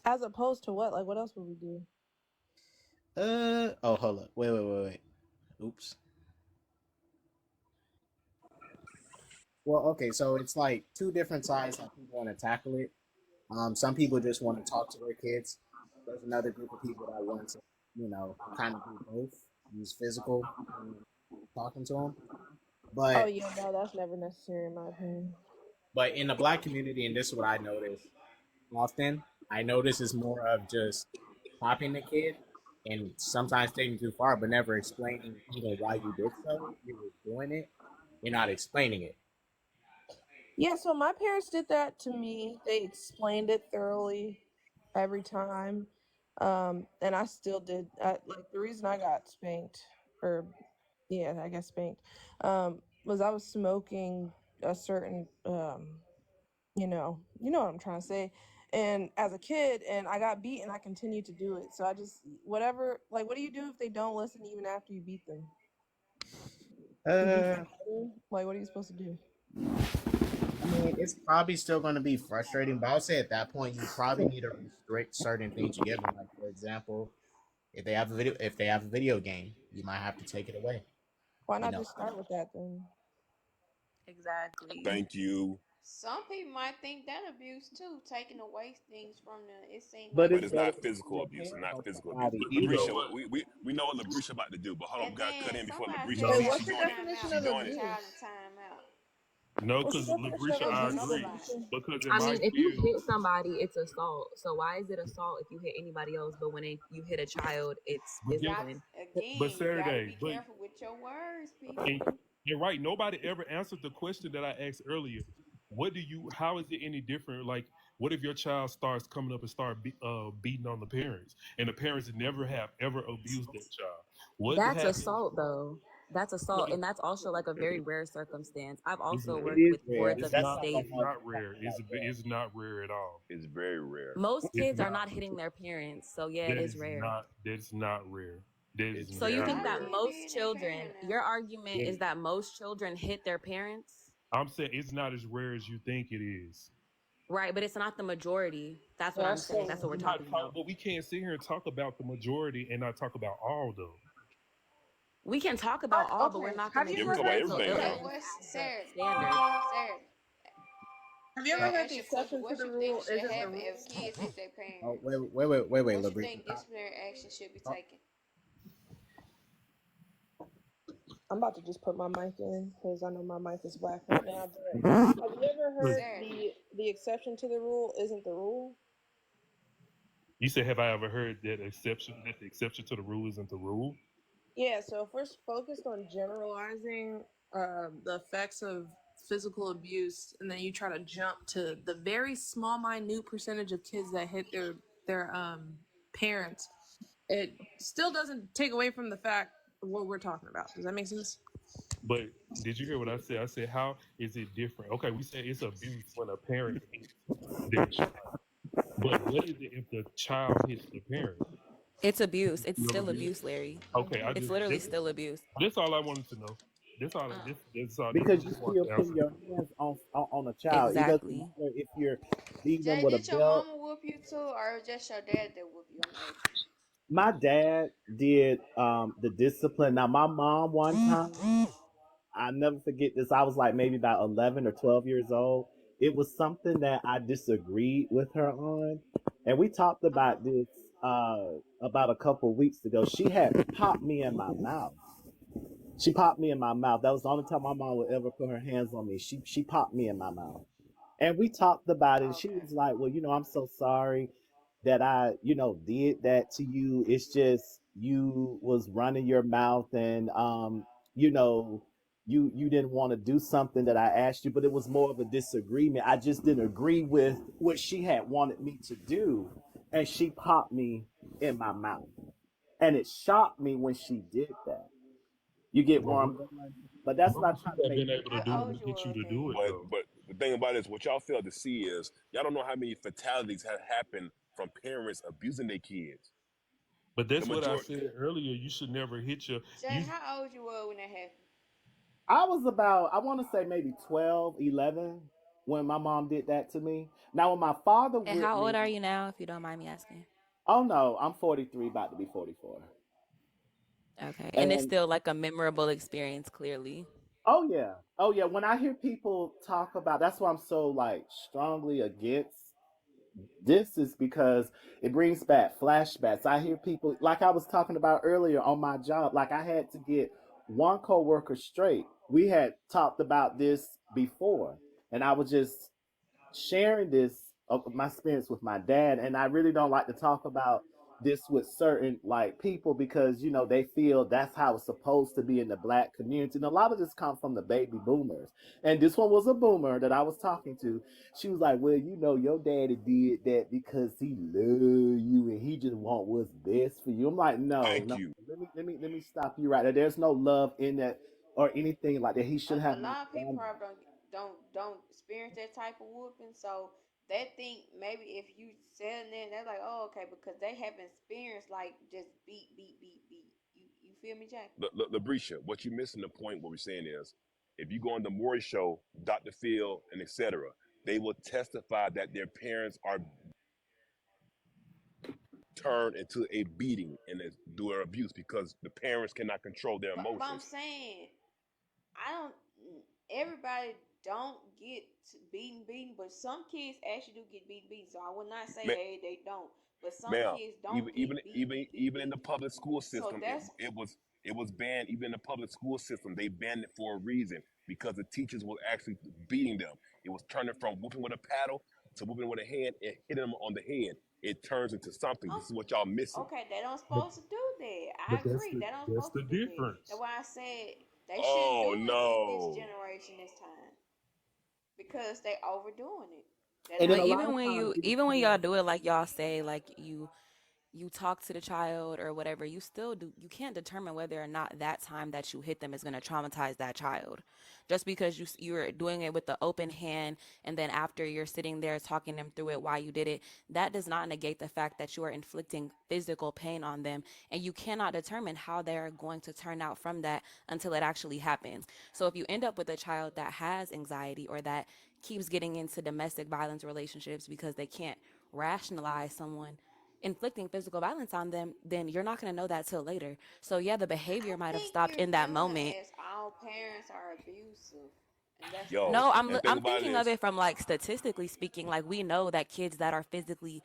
As opposed to what? Like, what else would we do? Oh, hold up. Wait. Oops. Well, okay, so it's like two different sides how people want to tackle it. Some people just want to talk to their kids. There's another group of people that want to, kind of do both, use physical talking to them. Oh But yeah, no, that's never necessary in my opinion. but in the black community, and this is what I notice often. I notice is more of just popping the kid and sometimes taking too far, but never explaining even why you did so. You were doing it. You're not explaining it. Yeah, so my parents did that to me. They explained it thoroughly every time. And I still did. Like the reason I got spanked, or yeah, I guess spanked, was I was smoking a certain, you know what I'm trying to say. And as a kid, and I got beat, and I continued to do it. So I just whatever. Like, what do you do if they don't listen even after you beat them? You beat them Uh, harder? Like, what are you supposed to do? I mean, it's probably still going to be frustrating, but I would say at that point you probably need to restrict certain things you give them. Like for example, if they have a video game, you might have to take it away. Why You not know, just start with that then? Exactly. Thank you. Some people might think that abuse too, taking away things from them. It seems But like But it's it's it's better not to put physical your abuse. It's hands not on physical abuse. somebody You know Labrisha, either. what? we know what Labrisha about to do, but hold on, and we gotta cut then in before somebody Labrisha said Wait, see No, she what's take the the doing it. time definition out, She of put doing the it. child abuse? in time out. no, What's the because definition of Labrisha, That's I another abuse? agree. lie. Because in I my mean, if you field, hit somebody, it's assault. So why is it assault if you hit anybody else, but when you hit a child, it's but You guess, got discipline? but again. You got to Saturday, be but careful with your words, and people. you're right. Nobody ever answered the question that I asked earlier. What do you? How is it any different? Like, what if your child starts coming up and beating on the parents, and the parents never have ever abused that child? What That's happens? assault, though. That's What assault, is, and that's also like a very rare circumstance. I've is also it? It worked is with rare, boards but of that's the not state. It's gonna not rare. It's not rare at all. It's very rare. Most It's kids are not. not hitting their parents, so yeah, it That is is rare. not. That's not rare. That is It's So you But very not think how that can rare. they be most in their children, parent now? your argument It, is that most children hit their parents? I'm saying it's not as rare as you think it is. Right, but it's not the majority. That's what Yeah, I'm saying. so That's what we're We're not talking talk, about. but we can't sit here and talk about the majority and not talk about all though. We can talk but about all, but we're okay. not going Have to you Yeah, we can ever use talk about heard physical the everything Okay, now. evidence what's as a Sarah? standard. Sarah, have you ever Sarah, heard ask the you a question. exception to What the you think rule should isn't the happen rule? if kids hit their oh parents? wait, What you Labrisha. think disciplinary action should be Talk, taken? I'm about to just put my mic in because I know my mic is black right now. But have you ever But heard Sarah, the exception to the rule isn't the rule? you said, have I ever heard that exception? That the exception to the rule isn't the rule? Yeah. So if we're focused on generalizing the effects of physical abuse, and then you try to jump to the very small, minute percentage of kids that hit their parents, it still doesn't take away from the fact of what we're talking about. Does that make sense? But did you hear what I said? I said, how is it different? Okay, we said it's abuse when a parent hits their child. But what is it if the child hits the parent? It's abuse. It's Still still abuse? abuse, Larry. Okay, I It's just literally still abuse. that's all I wanted to know. That's because all you I want still to putting answer. your hands on a child. It doesn't Exactly. matter if you're beating them Jay, with a did your belt. mama whoop you too, or just your dad that whoop you? I'm asking. My dad did the discipline. Now my mom one time, I never forget this. I was like maybe about 11 or 12 years old. It was something that I disagreed with her on, and we talked Uh huh. about this about a couple of weeks ago. She had popped me in my mouth. She popped me in my mouth. That was the only time my mom would ever put her hands on me. She popped me in my mouth. And we talked about it. She Okay. was like, "Well, I'm so sorry that I, did that to you. It's just you was running your mouth and you know, you didn't want to do something that I asked you, but it was more of a disagreement. I just didn't agree with what she had wanted me to do, and she popped me in my mouth. And it shocked me when she did that. You get where Well, I'm going? But that's what not would she trying to have make been able to How do fun. to old you get you was to do then? it But though? but the thing about it is, what y'all fail to see is y'all don't know how many fatalities have happened from parents abusing their kids. But The that's what I majority. said earlier. You should never hit your Jay, you. how old you were when that happened? I was about, I want to say maybe 12, 11 when my mom did that to me. Now, when my father And with how old me, are you now, if you don't mind me asking? oh no, I'm 43, about to be 44. Okay. And it's And still like a memorable experience, clearly. oh yeah. Oh yeah. When I hear people talk about, that's why I'm so like strongly against this, is because it brings back flashbacks. I hear people, like I was talking about earlier on my job, like I had to get one coworker straight. We had talked about this before, and I was just sharing this of my experience with my dad, and I really don't like to talk about this with certain like people because they feel that's how it's supposed to be in the black community, and a lot of this comes from the baby boomers. And this one was a boomer that I was talking to. She was like, well, your daddy did that because he loved you and he just want what's best for you. I'm like, no, Thank no, you. let me stop you right there. There's no love in that or anything like that. He should A have no lot of people standard. probably don't experience that type of whooping, so they think maybe if you selling it, they're like, oh, okay, because they haven't experienced like just beat, beat, beat, beat. You feel me, Jack? Labrisha, what you're missing the point. What we're saying is, if you go on the Maury Show, Dr. Phil, and etc., they will testify that their parents are turned into a beating and do their abuse because the parents cannot control their But I'm emotions. saying I don't. Everybody don't get beaten, but some kids actually do get beaten. So I would not say, Ma- hey, they don't. But some Ma'am, kids even don't even get even even in the beaten. public school So system, that's it was banned. Even in the public school system, they banned it for a reason because the teachers were actually beating them. It was turning from whooping with a paddle to whooping with a hand and hitting them on the head. It turns into something. um This is what y'all missing. okay. They don't But supposed to do that. I but that's agree. the They don't that's supposed the to do that. That's difference. why I said they shouldn't Oh do it in this no. generation this time because they overdoing it. They're And not then But a lot doing of it times right. it even when depends. y'all do it like y'all say, like you talk to the child or whatever, you still do, you can't determine whether or not that time that you hit them is going to traumatize that child. Just because you're doing it with the open hand, and then after you're sitting there talking them through it why you did it, that does not negate the fact that you are inflicting physical pain on them, and you cannot determine how they're going to turn out from that until it actually happens. So if you end up with a child that has anxiety or that keeps getting into domestic violence relationships because they can't rationalize someone inflicting physical violence on them, then you're not going to know that till later. So yeah, the behavior I might have think stopped you're in that using moment. it as all parents are abusive, and that's not Yo, No, and true. think I'm about it thinking of is, it from like statistically speaking. Like we know that kids that are physically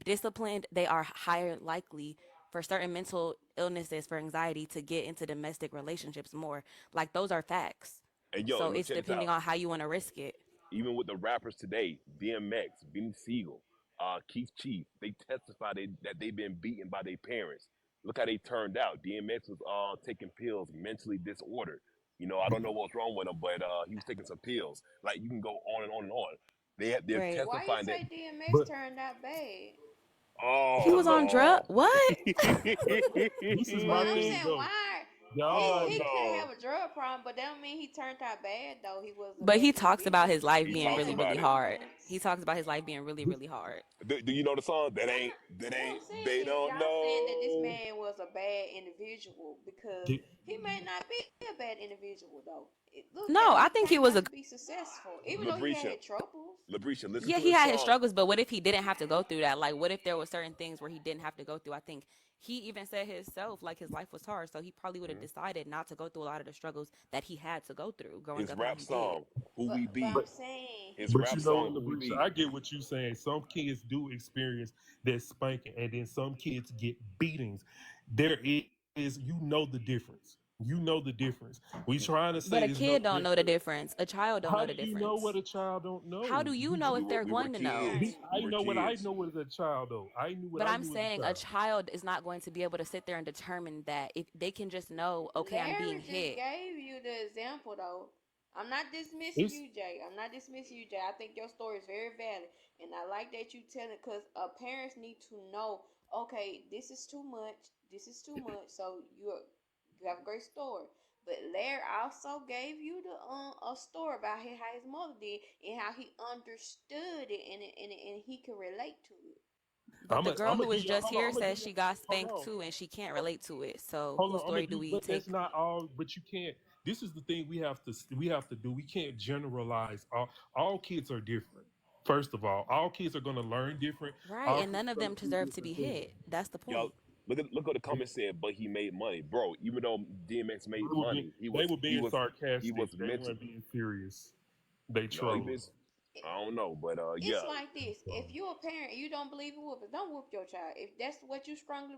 disciplined, they are higher likely for certain mental illnesses, for anxiety, to get into domestic relationships more. Like those are facts. and yo, So and look, it's check this depending out. on how you want to risk it. Even with the rappers today, DMX, Benny Siegel, Keith Chief, they testify that they've been beaten by their parents. Look how they turned out. DMX was taking pills, mentally disordered. I don't know what's wrong with him, but he was taking some pills. Like you can go on and on and on. They're Right. Why you testifying that. say DMX But turned out bad? He Oh was on drug. no. What? this is But my I'm thing saying though. why Y'all Oh he could no. have a drug problem, but that don't mean he turned out bad though. He was a But bad he talks about individual. his life He He being had talks really, a really about it. hard. He difference. talks about his life being really, this really hard. Do you know the song? That No, ain't that what I'm ain't they saying is don't y'all saying that this know. man was a bad individual because the, he may not be a bad individual though. Look at No, him; I he think he came was out a to be successful, even though he Labrisha, had troubles. Labrisha, listen yeah, to he this had his song. struggles, but what if he didn't have to go through that? Like, what if there were certain things where he didn't have to go through? I think he even said himself, like, his life was hard, so he probably would have Mhm. decided not to go through a lot of the struggles that he had to go through growing His up how rap he did. song, Who We But Be. I'm but saying His but rap you know song, what, Who We Labrisha, Be. I get what you're saying. Some kids do experience that spanking, and then some kids get beatings. There is, the difference. You know the difference. We trying to But say a is no. kid don't know the difference. A child don't How know do the you know what difference. a child don't How know? do you know if they're We were going to know? kids. We I were know what I kids. know as a child, though. I knew what But I I'm knew as a saying a child. child is not going to be able to sit there and determine that if they can just know, okay, I'm being Larry just hit. gave you the example though. I'm not dismissing It's you, Jay. I'm not dismissing you, Jay. I think your story is very valid, and I like that you tell it because parents need to know. Okay, this is too much. This is too much. So you have a great story. But Larry also gave you the a story about how his mother did and how he understood it and he could relate to it. But the girl I'm who gonna was give y'all. just here I'm gonna says give she y'all. got Hold spanked on. too and she can't relate to it. So Hold on, whose I'm gonna story do give, we but that's take? not all. But you can't. This is the thing we have to do. We can't generalize. All kids are different. First of all kids are gonna learn different. Right, All and kids none of are them gonna do deserve to be different things. hit. That's the Y'all point. look what the comment said. But he made money, bro. Even though DMX made They were being, money, they were being he sarcastic. was They meant to. weren't being serious. They No, he trolling. been. I don't know, but It's yeah, like this. If you're a parent and you don't believe in whooping, don't whoop your child. If that's what you strongly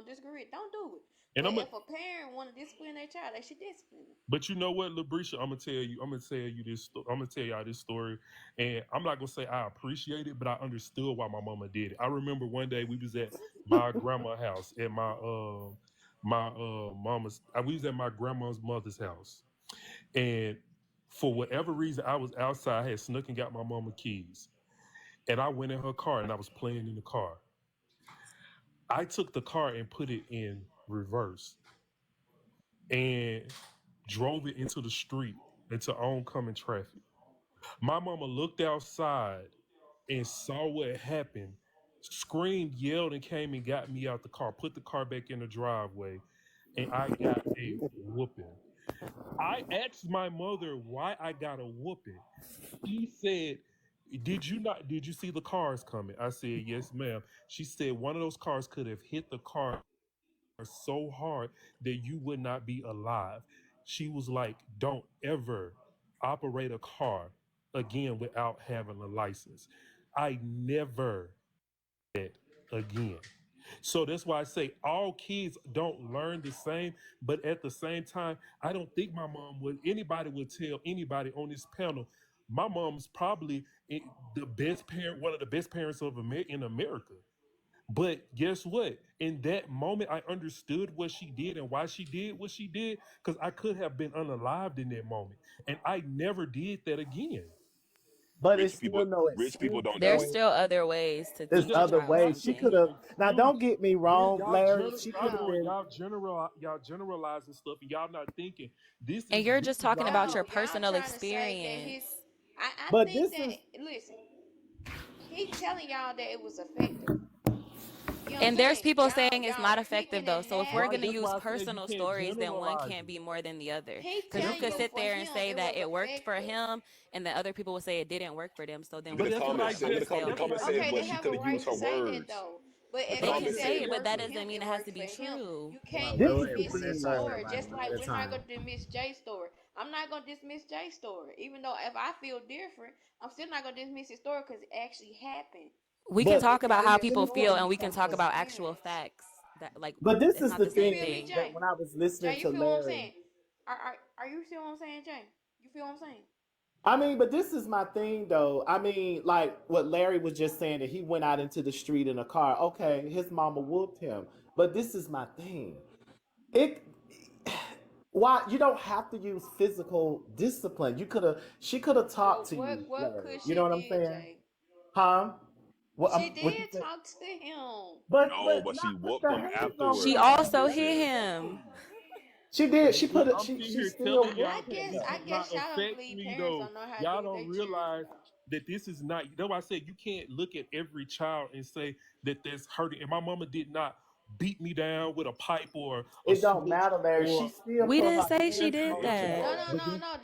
disagree with, don't do it. And But I'm if a parent want to discipline their child, they should discipline them. But you know what, Labrisha, I'm gonna tell you. I'm gonna tell you this. I'm gonna tell y'all this story, and I'm not gonna say I appreciate it, but I understood why my mama did it. I remember one day we was at my grandma's house at my mama's. We was at my grandma's mother's house, and for whatever reason, I was outside. I had snuck and got my mama keys, and I went in her car and I was playing in the car. I took the car and put it in reverse and drove it into the street into oncoming traffic. My mama looked outside and saw what happened, screamed, yelled, and came and got me out the car, put the car back in the driveway, and I got a whooping. I asked my mother why I got a whooping. She said, did you see the cars coming? I said, yes, ma'am. She said one of those cars could have hit the car so hard that you would not be alive. She was like, don't ever operate a car again without having a license. I never did that again. So that's why I say all kids don't learn the same, but at the same time, I don't think my mom would anybody would tell anybody on this panel. My mom's probably the best parent, one of the best parents in America. But guess what? In that moment, I understood what she did and why she did what she did because I could have been unalived in that moment. And I never did that again. But it's rich people still no rich people excuse don't do There's it. though. still other ways to There's It teach a other doesn't child ways. have She to something. could be have. an Now, excuse. don't get me wrong, Larry. She could have been. Y'all generalizing stuff and y'all not thinking And you're this just is talking y'all about No, your y'all personal trying to say that experience. I But think this that, is. listen, he telling y'all that it was effective. You know what I'm And there's saying? people saying it's Y'all not effective picking though. and So if we're right. going to having. That's use why I said you personal can't stories, then one generalize can't it. be more than the other. He Because you That's telling could you what sit for there and him say it that was it worked for effective. him, and the other people will say it didn't work for them. So then Look at but the we that's what I comments. utilize Look them at just the to say, comment. The okay, comment Okay, said, they but she have could a have right used to her say that words. though. But The if they they can comment say say said, it it, but worked that for doesn't him, mean it it has to worked for be him. true. You Hold can't on, wait, dismiss one at his a time, story. everybody, Just one like at a we're not time. gonna dismiss Jay's story. I'm not gonna dismiss Jay's story, even though if I feel different, I'm still not gonna dismiss his story because it actually happened. We can But talk It's about not how his let people me tell feel, story. and you we can It's talk his something. about actual experience. facts. That like But this it's is not the the You same feel me, thing that thing. Jay? when I was listening Jay, you to feel what I'm Larry. saying? Are you feel what I'm saying, Jay? You feel what I'm saying? I mean, but this is my thing though. I mean, like what Larry was just saying that he went out into the street in a car. Okay, his mama whooped him. But this is my thing. It why you don't have to use physical discipline. You could have she could have talked Well, to you, what Larry. could You she know what I'm did, saying? Jay? Huh? She What you did say? talk to him. no, but Not she with whooped the them hands on She afterwards. him. That's also That's hit the different. him. thing. She did. She put it. I'm She sitting she here still telling I y'all whooped that him guess this I does though. guess not y'all don't affect believe me parents though. don't know how to Y'all deal with don't their children. realize that this is not. That's why I said you can't look at every child and say that that's hurting. And my mama did not beat me down with a pipe or a It don't switch matter, Larry. She or. still We put didn't her say she hands But did on the guess that. No, child. no, what? no, no.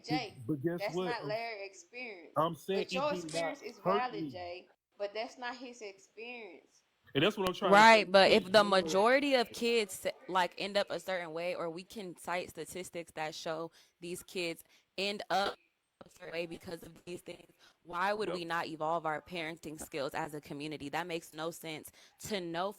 Jay. But guess That's what? not Larry's experience. I'm saying But it your did not experience is hurt valid, me, Jay. But that's not his experience. and that's what I'm trying to say. Right, You but if can't the general. majority of kids like end up a certain way, or we can cite statistics that show these kids end up a certain way because of these things, why would Yep. we not evolve our parenting skills as a community? That makes no sense to know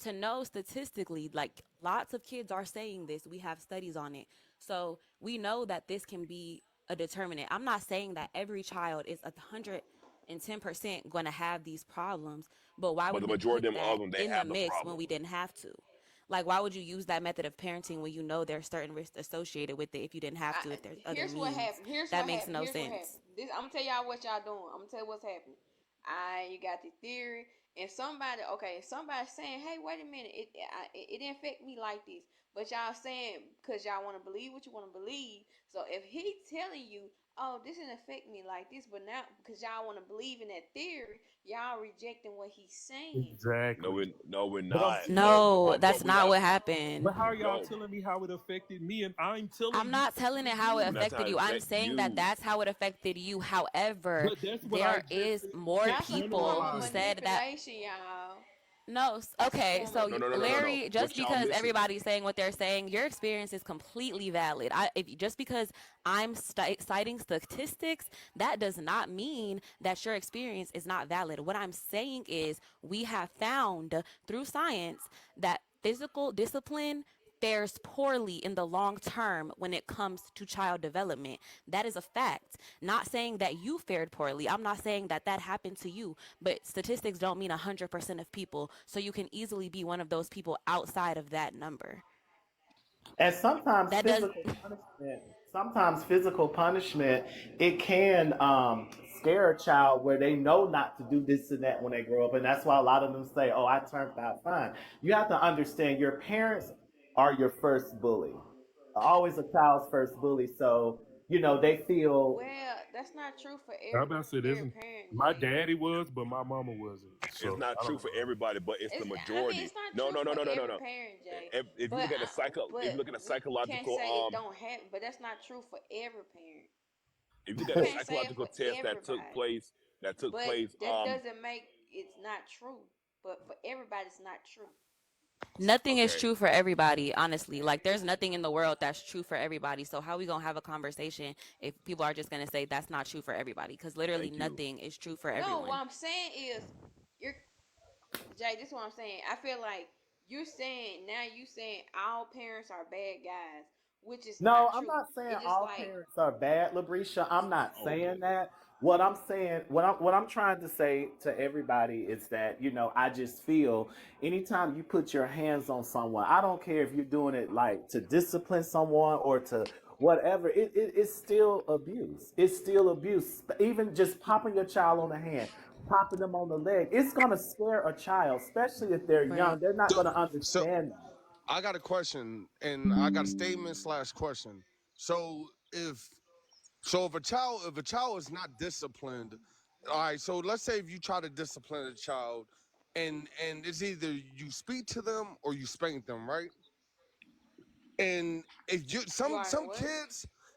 to know statistically, like lots of kids are saying this. We have studies on it. So we know that this can be a determinant. I'm not saying that every child is 110% going to have these problems, but why But would the we majority put of that them, they in the have the mix when problem. we didn't have to? Like, why would you use that method of parenting when you know there's certain risks associated with it if you didn't have to, if there's other Here's what means? happened. Here's That what makes happened. no Here's what sense. happened. I'm gonna tell y'all what y'all doing. I'm gonna tell you what's happening. You got the theory, and somebody saying, "Hey, wait a minute, it didn't affect me like this." But y'all saying because y'all want to believe what you want to believe. So if he telling you, oh, this didn't affect me like this, but now because y'all want to believe in that theory, y'all rejecting what he's saying. No, Exactly. we're But I'm not. saying, No, But that's we not gotta what happened. But how are y'all no. telling me how it affected me, and I'm telling I'm you not how telling it it how it And that's affected how affected it you. I'm affect saying that you. that's how it affected you. However, But that's what I there just is said. You more can't That's a form people of who generalize. said that. manipulation, y'all. No, That's a okay. form of So No, no, no, no, no, manipulation. no. Larry, just What y'all because missing? everybody's saying what they're saying, your experience is completely valid. If just because I'm citing statistics, that does not mean that your experience is not valid. What I'm saying is we have found through science that physical discipline fares poorly in the long term when it comes to child development. That is a fact. Not saying that you fared poorly. I'm not saying that that happened to you, but statistics don't mean 100% of people. So you can easily be one of those people outside of that number. And That does. sometimes physical punishment, it can scare a child where they know not to do this and that when they grow up. And that's why a lot of them say, oh, I turned out fine. You have to understand your parents are your first bully, always a child's first bully. So, they feel, Well, that's not true for I'm about to say this. every parent, My Jay. daddy was, but my mama wasn't. It's So not I true don't for know. everybody, but it's the It's majority. not No, true no, no, for no, no, no, every no. parent, Jay. If you look at the if you look at the We can't psychological say it don't happen, but that's not true for every parent. if you look You at the can't say it psychological for test everybody. that took But place that doesn't make it's not true. But for everybody, it's not true. Nothing is okay, true for everybody, honestly. Like there's nothing in the world that's true for everybody. So how we going to have a conversation if people are just going to say that's not true for everybody, cuz literally thank you. nothing is true for No, what everyone. I'm saying is, you're Jay. This is what I'm saying. I feel like you're saying now. You saying all parents are bad guys, which is no, not I'm true. not saying It's just all like parents are bad, Labrisha. I'm not saying Okay, that. What I'm saying, what I'm trying to say to everybody is that, I just feel anytime you put your hands on someone, I don't care if you're doing it like to discipline someone or to whatever, it's still abuse. It's still abuse. Even just popping your child on the hand, popping them on the leg, it's gonna scare a child, especially if they're Right. young. They're not So, gonna so understand that. I got a question, and I got a statement slash question. So if a child is not disciplined, all right. So let's say if you try to discipline a child, and it's either you speak to them or you spank them, right? And if you you are what?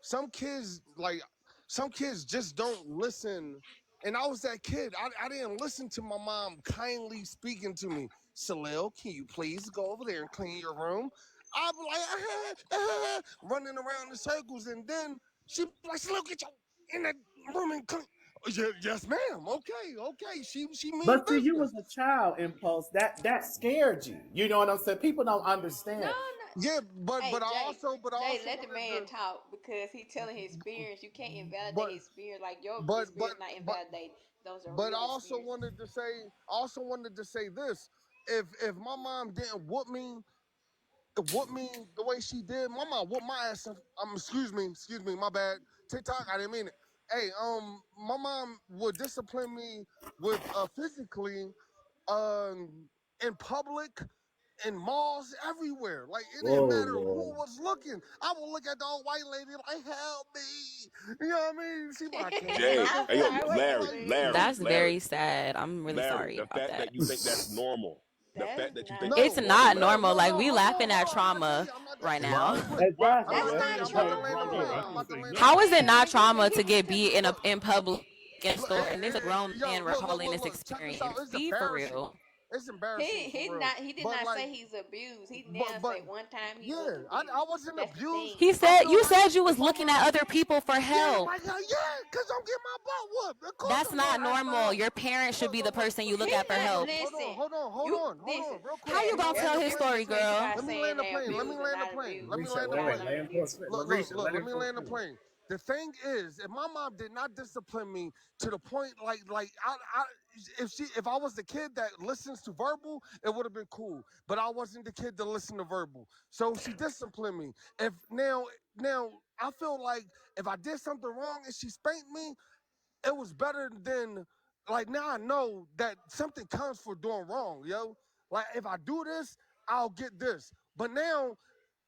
some kids like some kids just don't listen. And I was that kid. I didn't listen to my mom kindly speaking to me. Salil, can you please go over there and clean your room? I'd be like, running around in circles, and then she'd be like, Salil, get your in that room and clean. Yeah, yes, ma'am. Okay, okay. She means But see, you business. was a child, Impulse. That scared you. You know what I'm saying? People don't No, understand. no. Yeah, Hey, but I Jay, also let the wanted man to, talk because he telling his experience. You can't invalidate but his experience. Like your but but experience not but invalidated. Those are But I real also experiences. wanted to say, this: if my mom didn't whoop me the way she did, my mom whooped my ass. Excuse me, my bad. TikTok, I didn't mean it. Hey, my mom would discipline me with physically, in public, in malls, everywhere. Like it didn't Oh matter who Lord. was looking. I would look at the old white lady like, "Help me!" You know what I mean? She be like, "I can't do Jay. I'm nothing Hey yo, for sorry. you." Wait a Larry, Like, minute. Larry, That's Larry, very sad. I'm really Larry. sorry The about fact that. that you think that's normal, the That fact is that you not think that's It's no, normal, not Larry. normal. Like we laughing hold at on. I'm not done trauma yet. I'm not done right yet. now. Right. Exactly. That's Right. I'm not That's about what to I'm land the about to plane. say. I I'm can normal. about to say land the nothing. How is plane. it Man, not he trauma he to get just beat in public in Look, store and this a grown yo, man recalling this check this out. experience? It's Be for embarrassing. real. It's embarrassing for real. he did But not like, say he's abused. He now but say one time he was yeah, I abused. wasn't That's the abused. thing. He I said feel you like said you if was my looking at mom, other people for yeah, help. like yeah, cause I'm getting my butt whooped. Of course That's I'm gonna not ask for normal. help. Your parents should Look, be the look, look, person you look, look He at for not help. listen. You Hold listen, on, real How quick. you Jay. Let me gonna There's land tell a the his plane. difference story, between girl? somebody Let me saying land the they plane. Let me abused and land the not plane. abused. Let me Larisha, land the Y'all wait, not plane. land for abused. Larisha, let Let him me for land the plane. The thing is, if my mom did not discipline me to the point, if I was the kid that listens to verbal, it would have been cool. But I wasn't the kid that listened to verbal, so she disciplined me. If now I feel like if I did something wrong and she spanked me, it was better than like now I know that something comes for doing wrong, yo. Like if I do this, I'll get this. But now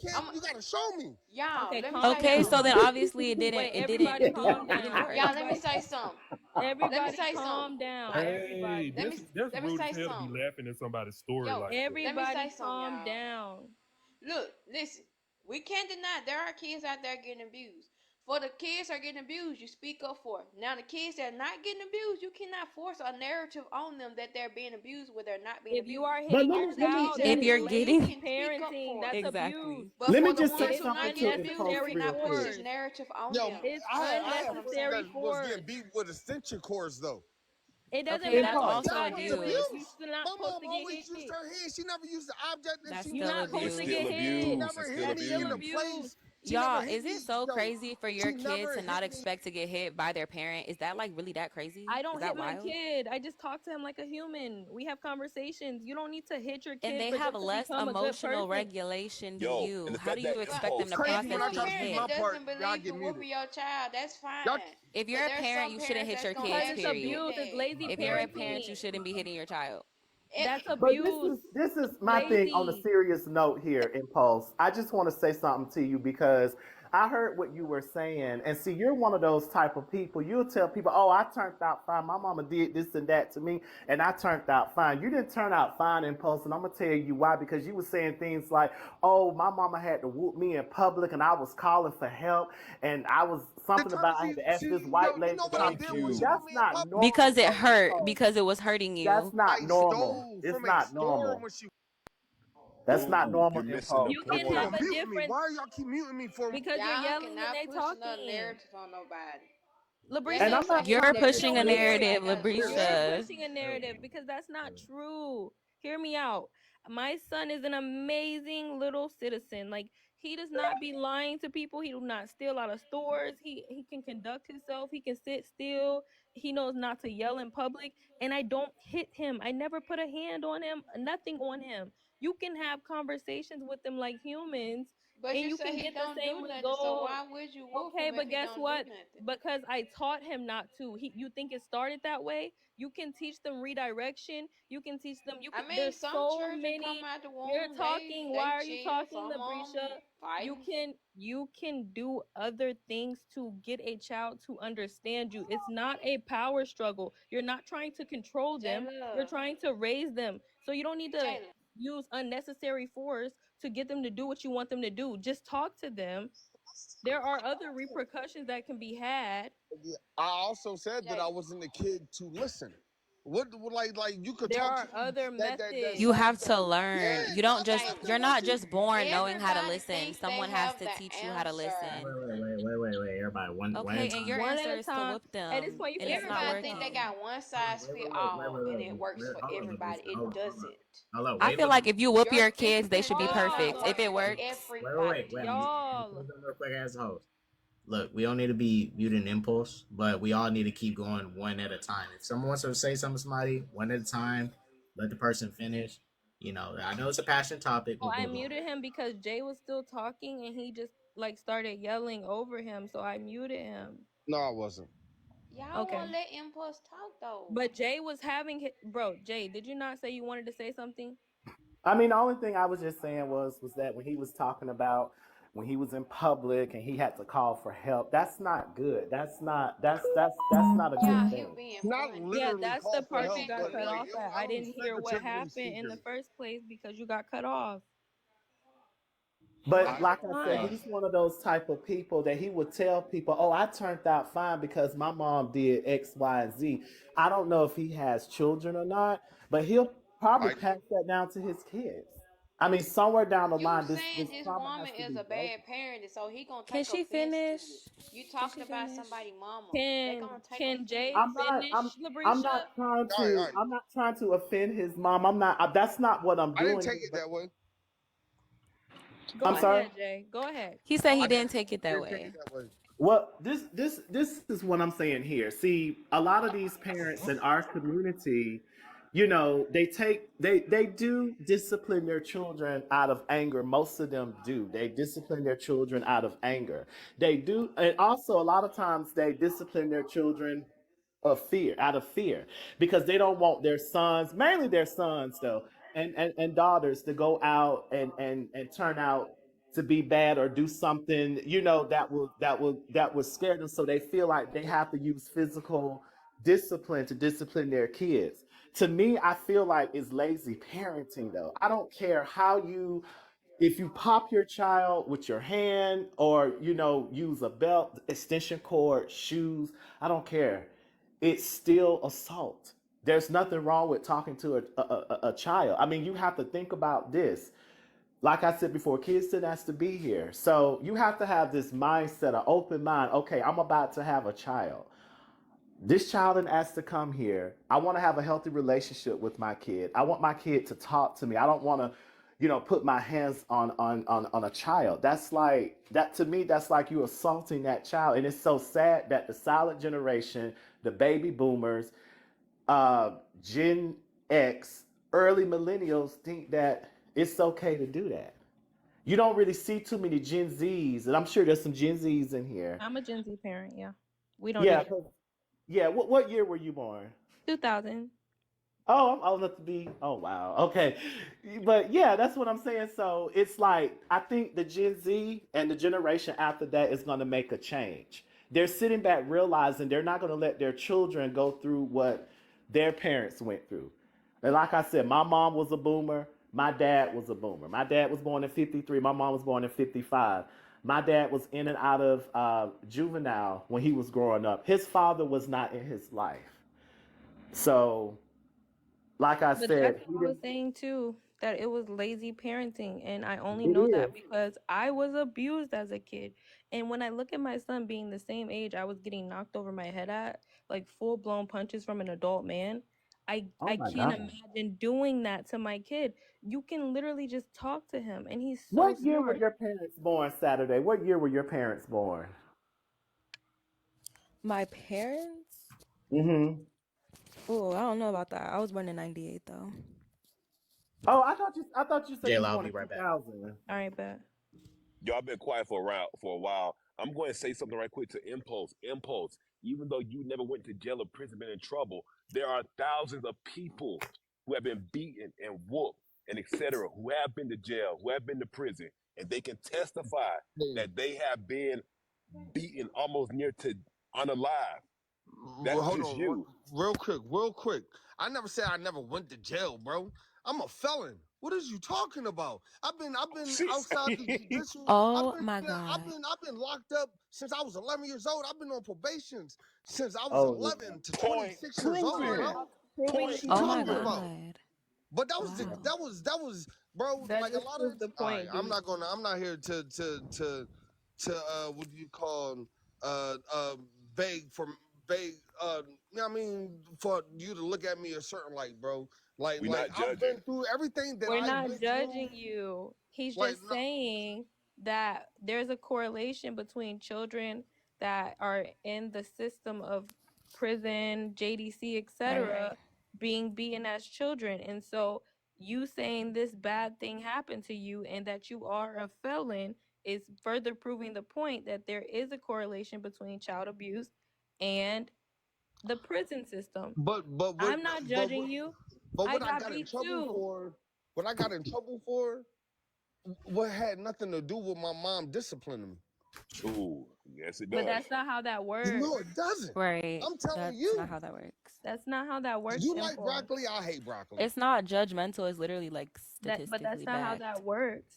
You can't. You gotta show me. Y'all, Okay, let me calm say Okay, down. so then something. obviously it didn't. Wait, It everybody didn't. calm It didn't down. work. Y'all, let me say something. Let me Everybody say calm something. down. Hey, Everybody. Let me that's let me rude say as hell to be something. laughing at somebody's story Yo, like that. let me say Everybody something, calm y'all. down. Look, listen. We can't deny there are kids out there getting abused. For the kids that are getting abused, you speak up for it. Now the kids that are not getting abused, you cannot force a narrative on them that they're being abused when they're not being If you abused. are But hitting On your the kids child, that that If is you're do, you lazy getting can speak up parenting. for it. That's exactly. abuse. But let me for the just say ones It's who something not to getting abused, you Impulse real cannot push quick. this unnecessary force. narrative on Yo, them. It's I had folks unnecessary that was getting force. beat with extension cords though. It doesn't Okay, that's matter Impulse. what also y'all hit with. You abuse. Abuse. still not My supposed mom to get always used hit. her hand. She never used the object that That's she You're still wanted not to supposed It's to hit. abuse. still get She hit. abuse. It's never still hit That's me in still the abuse. abuse. place. She never Y'all, hit is it me. so Yo, crazy for your she kid never to hit not me. expect to get hit by their parent? Is that like really that crazy? I Is don't hit that my wild? kid. I just talk to him like a human. We have conversations. You don't need to hit your And kid they for have them to less become a good emotional person. regulation than Yo, and you. the How do fact that you But expect them It's to impulse. crazy if when process I you're a try being to speak parent my that hit? part. doesn't Y'all believe get you muted. whooping your child, that's Y'all, fine. If But you're a there's parent, some you shouldn't parents hit that's your gonna Because kids, have it's you do period. abuse. It's that. lazy If you're a parent, you parenting. shouldn't be hitting your child. It, That's But abuse. this is It's my thing on a lazy. serious note here, Impulse. I just want to say something to you because I heard what you were saying, and see, you're one of those type of people. You'll tell people, "Oh, I turned out fine. My mama did this and that to me, and I turned out fine." You didn't turn out fine, Impulse, and I'm gonna tell you why. Because you were saying things like, "Oh, my mama had to whoop me in public, and I was calling for help, and I was something because about I had to ask she, this yo, white you lady know to what I come Thank did to when me." she you. put That's me in not public? Because normal, it though, hurt, Impulse. because it was hurting That's you. not I normal. stole It's from a not store normal. when she. That's not Dude, normal, you're missing the Impulse. You That's can Yo, have not. yo, a mute me. different Why are y'all keep muting me for? because you're y'all yelling and cannot they push no talking. narrative on nobody. Let And Labrisha, I'm him say not his You're trying to narrative pushing a and then Labrisha, everybody narrative, got to Here, you're talk. Labrisha. pushing a narrative because that's not true. Hear me out. My son is an amazing little citizen. Like he does not be lying to people. He do not steal out of stores. He can conduct himself. He can sit still. He knows not to yell in public. And I don't hit him. I never put a hand on him. Nothing on him. You can have conversations with them like humans, But and you you say can he get the don't same do nothing, so result. why would you whoop Okay, him if but he guess don't do what? nothing? Because I taught him not to. You think it started that way? You can teach them redirection. You can teach them. You I can. mean, There's some so children come many. out the You're womb, talking. Why they are you chill. talking, Some of Labrisha? them fighting. You can do other things to get a child to understand you. It's not a power struggle. You're not trying to control them. You're Jayla, trying to raise them. So you don't need to Jayla, use unnecessary force to get them to do what you want them to do. Just talk to them. There are other repercussions that can be had. I also said that I Jayla. wasn't a kid to listen. What like you could There talk are to other that You methods. soft. have to learn. Yeah, You don't I just, have Jayla, to you're not listen. just born knowing how to everybody listen. think they Someone has have to the teach you how to answer. listen. Wait, everybody, one at a Okay, and your time. One at answer a is to time. whoop At this them, point, you and can it's answer not both Everybody of think they them. working. got one size fit all and it works for Hold on, everybody. Labriska. It doesn't. Hold on, I wait, feel like if you whoop Your your kids, they discipline should be does not perfect. Y'all, If work it for works, wait. everybody. y'all. Real quick, assholes. Look, we don't need to be muting impulse, but we all need to keep going one at a time. If someone wants to say something to somebody, one at a time, let the person finish. You know, I know it's a passionate topic, Oh, but I go. muted him because Jay was still talking and he just like started yelling over him, so I muted him. No, I wasn't. Y'all Okay. won't let impulse talk though. But Jay was having bro, Jay, did you not say you wanted to say something? I mean, the only thing I was just saying was that when he was talking about when he was in public and he had to call for help, that's not good. That's not a good Yeah, he thing. being Not funny. Yeah, literally that's call the for He part you help, being got but cut like off comedic. at. I I was didn't hear what figuratively happened in the speaking. first place because you got cut off. But I, like That's I said, fine. he's one of those type of people that he would tell people, "Oh, I turned out fine because my mom did X, Y, and Z." I don't know if he has children or not, but he'll probably I pass that down to his kids. I mean, somewhere down the You line, saying this this trauma has woman to is be a broken. bad parent, so he gonna can take she offense to finish? it. You Can talking she about finish? somebody mama. They Can gonna take can Jay offense. I'm not. finish, I'm Labrisha? not trying all to. right. I'm not trying to offend his mom. I'm not. That's not what I'm I didn't doing take here. it But that way. Go I'm sorry. ahead, Jay. Go ahead. He said Go he I ahead. didn't didn't take it that didn't take it way. that way. Well, this is what I'm saying here. See, a lot of these parents in our community, they do discipline their children out of anger. Most of them do. They discipline their children out of anger. They do, and also a lot of times they discipline their children of fear, out of fear, because they don't want their sons, mainly their sons though, and daughters to go out and turn out to be bad or do something, that will scare them. So they feel like they have to use physical discipline to discipline their kids. To me, I feel like it's lazy parenting though. I don't care how you if you pop your child with your hand or use a belt, extension cord, shoes, I don't care, it's still assault. There's nothing wrong with talking to a child. I mean, you have to think about this. Like I said before, kids didn't ask to be here, so you have to have this mindset, an open mind. Okay, I'm about to have a child. This child didn't ask to come here. I want to have a healthy relationship with my kid. I want my kid to talk to me. I don't want to, put my hands on a child. That's like that to me. That's like you assaulting that child, and it's so sad that the silent generation, the baby boomers, Gen X, early millennials think that it's okay to do that. You don't really see too many Gen Zs, and I'm sure there's some Gen Zs in here. I'm a Gen Z parent. Yeah, we don't do Yeah, that. yeah. What year were you born? 2000. Oh, I'm old enough to be. Oh, wow. Okay. But yeah, that's what I'm saying. So it's like, I think the Gen Z and the generation after that is going to make a change. They're sitting back realizing they're not going to let their children go through what their parents went through. And like I said, my mom was a boomer. My dad was a boomer. My dad was born in 53. My mom was born in 55. My dad was in and out of juvenile when he was growing up. His father was not in his life. So like I But that's said, what I was saying too, that it was lazy parenting. And I only it know is. that because I was abused as a kid. And when I look at my son being the same age I was getting knocked over my head at, like full blown punches from an adult man, Oh I my can't God. imagine doing that to my kid. You can literally just talk to him and he's so What year were smart. your parents born, Saturday? What year were your parents born? My parents? Mm-hmm. Oh, I don't know about that. I was born in 98 though. Oh, I thought you said you Jayla, was I'll born be in right back. 2000. All right, bet. Y'all been quiet for a while. I'm going to say something right quick to Impulse. Impulse, even though you never went to jail or prison, been in trouble, there are thousands of people who have been beaten and whooped and etc. who have been to jail, who have been to prison, and they can testify Hey, that they have been beaten almost near to unalive. That's hold just on, you. real quick. I never said I never went to jail, bro. I'm a felon. What is you talking about? I've been Shit. outside the judicial. Oh my god. I've been locked up since I was 11 years old. I've been on probation since I was Oh, 11 to Point 26 years old, proven. bro. Proving What Point you Oh my talking proven. about? god. But Wow. that was, bro. That Like a just lot of proves it's the all right. point, D. I'm not here to what do you call uh uh beg for beg you know what I mean, for you to look at me a certain light, bro. We Like not I've judging. been through everything that We're I not went through. judging you. He's Like just no, saying that there's a correlation between children that are in the system of prison, JDC, Right, right. etc., being beaten as children. And so you saying this bad thing happened to you and that you are a felon is further proving the point that there is a correlation between child abuse and the prison system. but what I'm not but judging you. but I what I got got in beat trouble too. for, what I got in trouble for, what had nothing to do with my mom disciplining me. Ooh, yes it But does. that's not how that No, works. it doesn't. Right. I'm telling That's not you. how that works. That's not how that works, You like Impulse. broccoli? I hate broccoli. It's not judgmental, it's literally like But that's statistically not how backed. that works.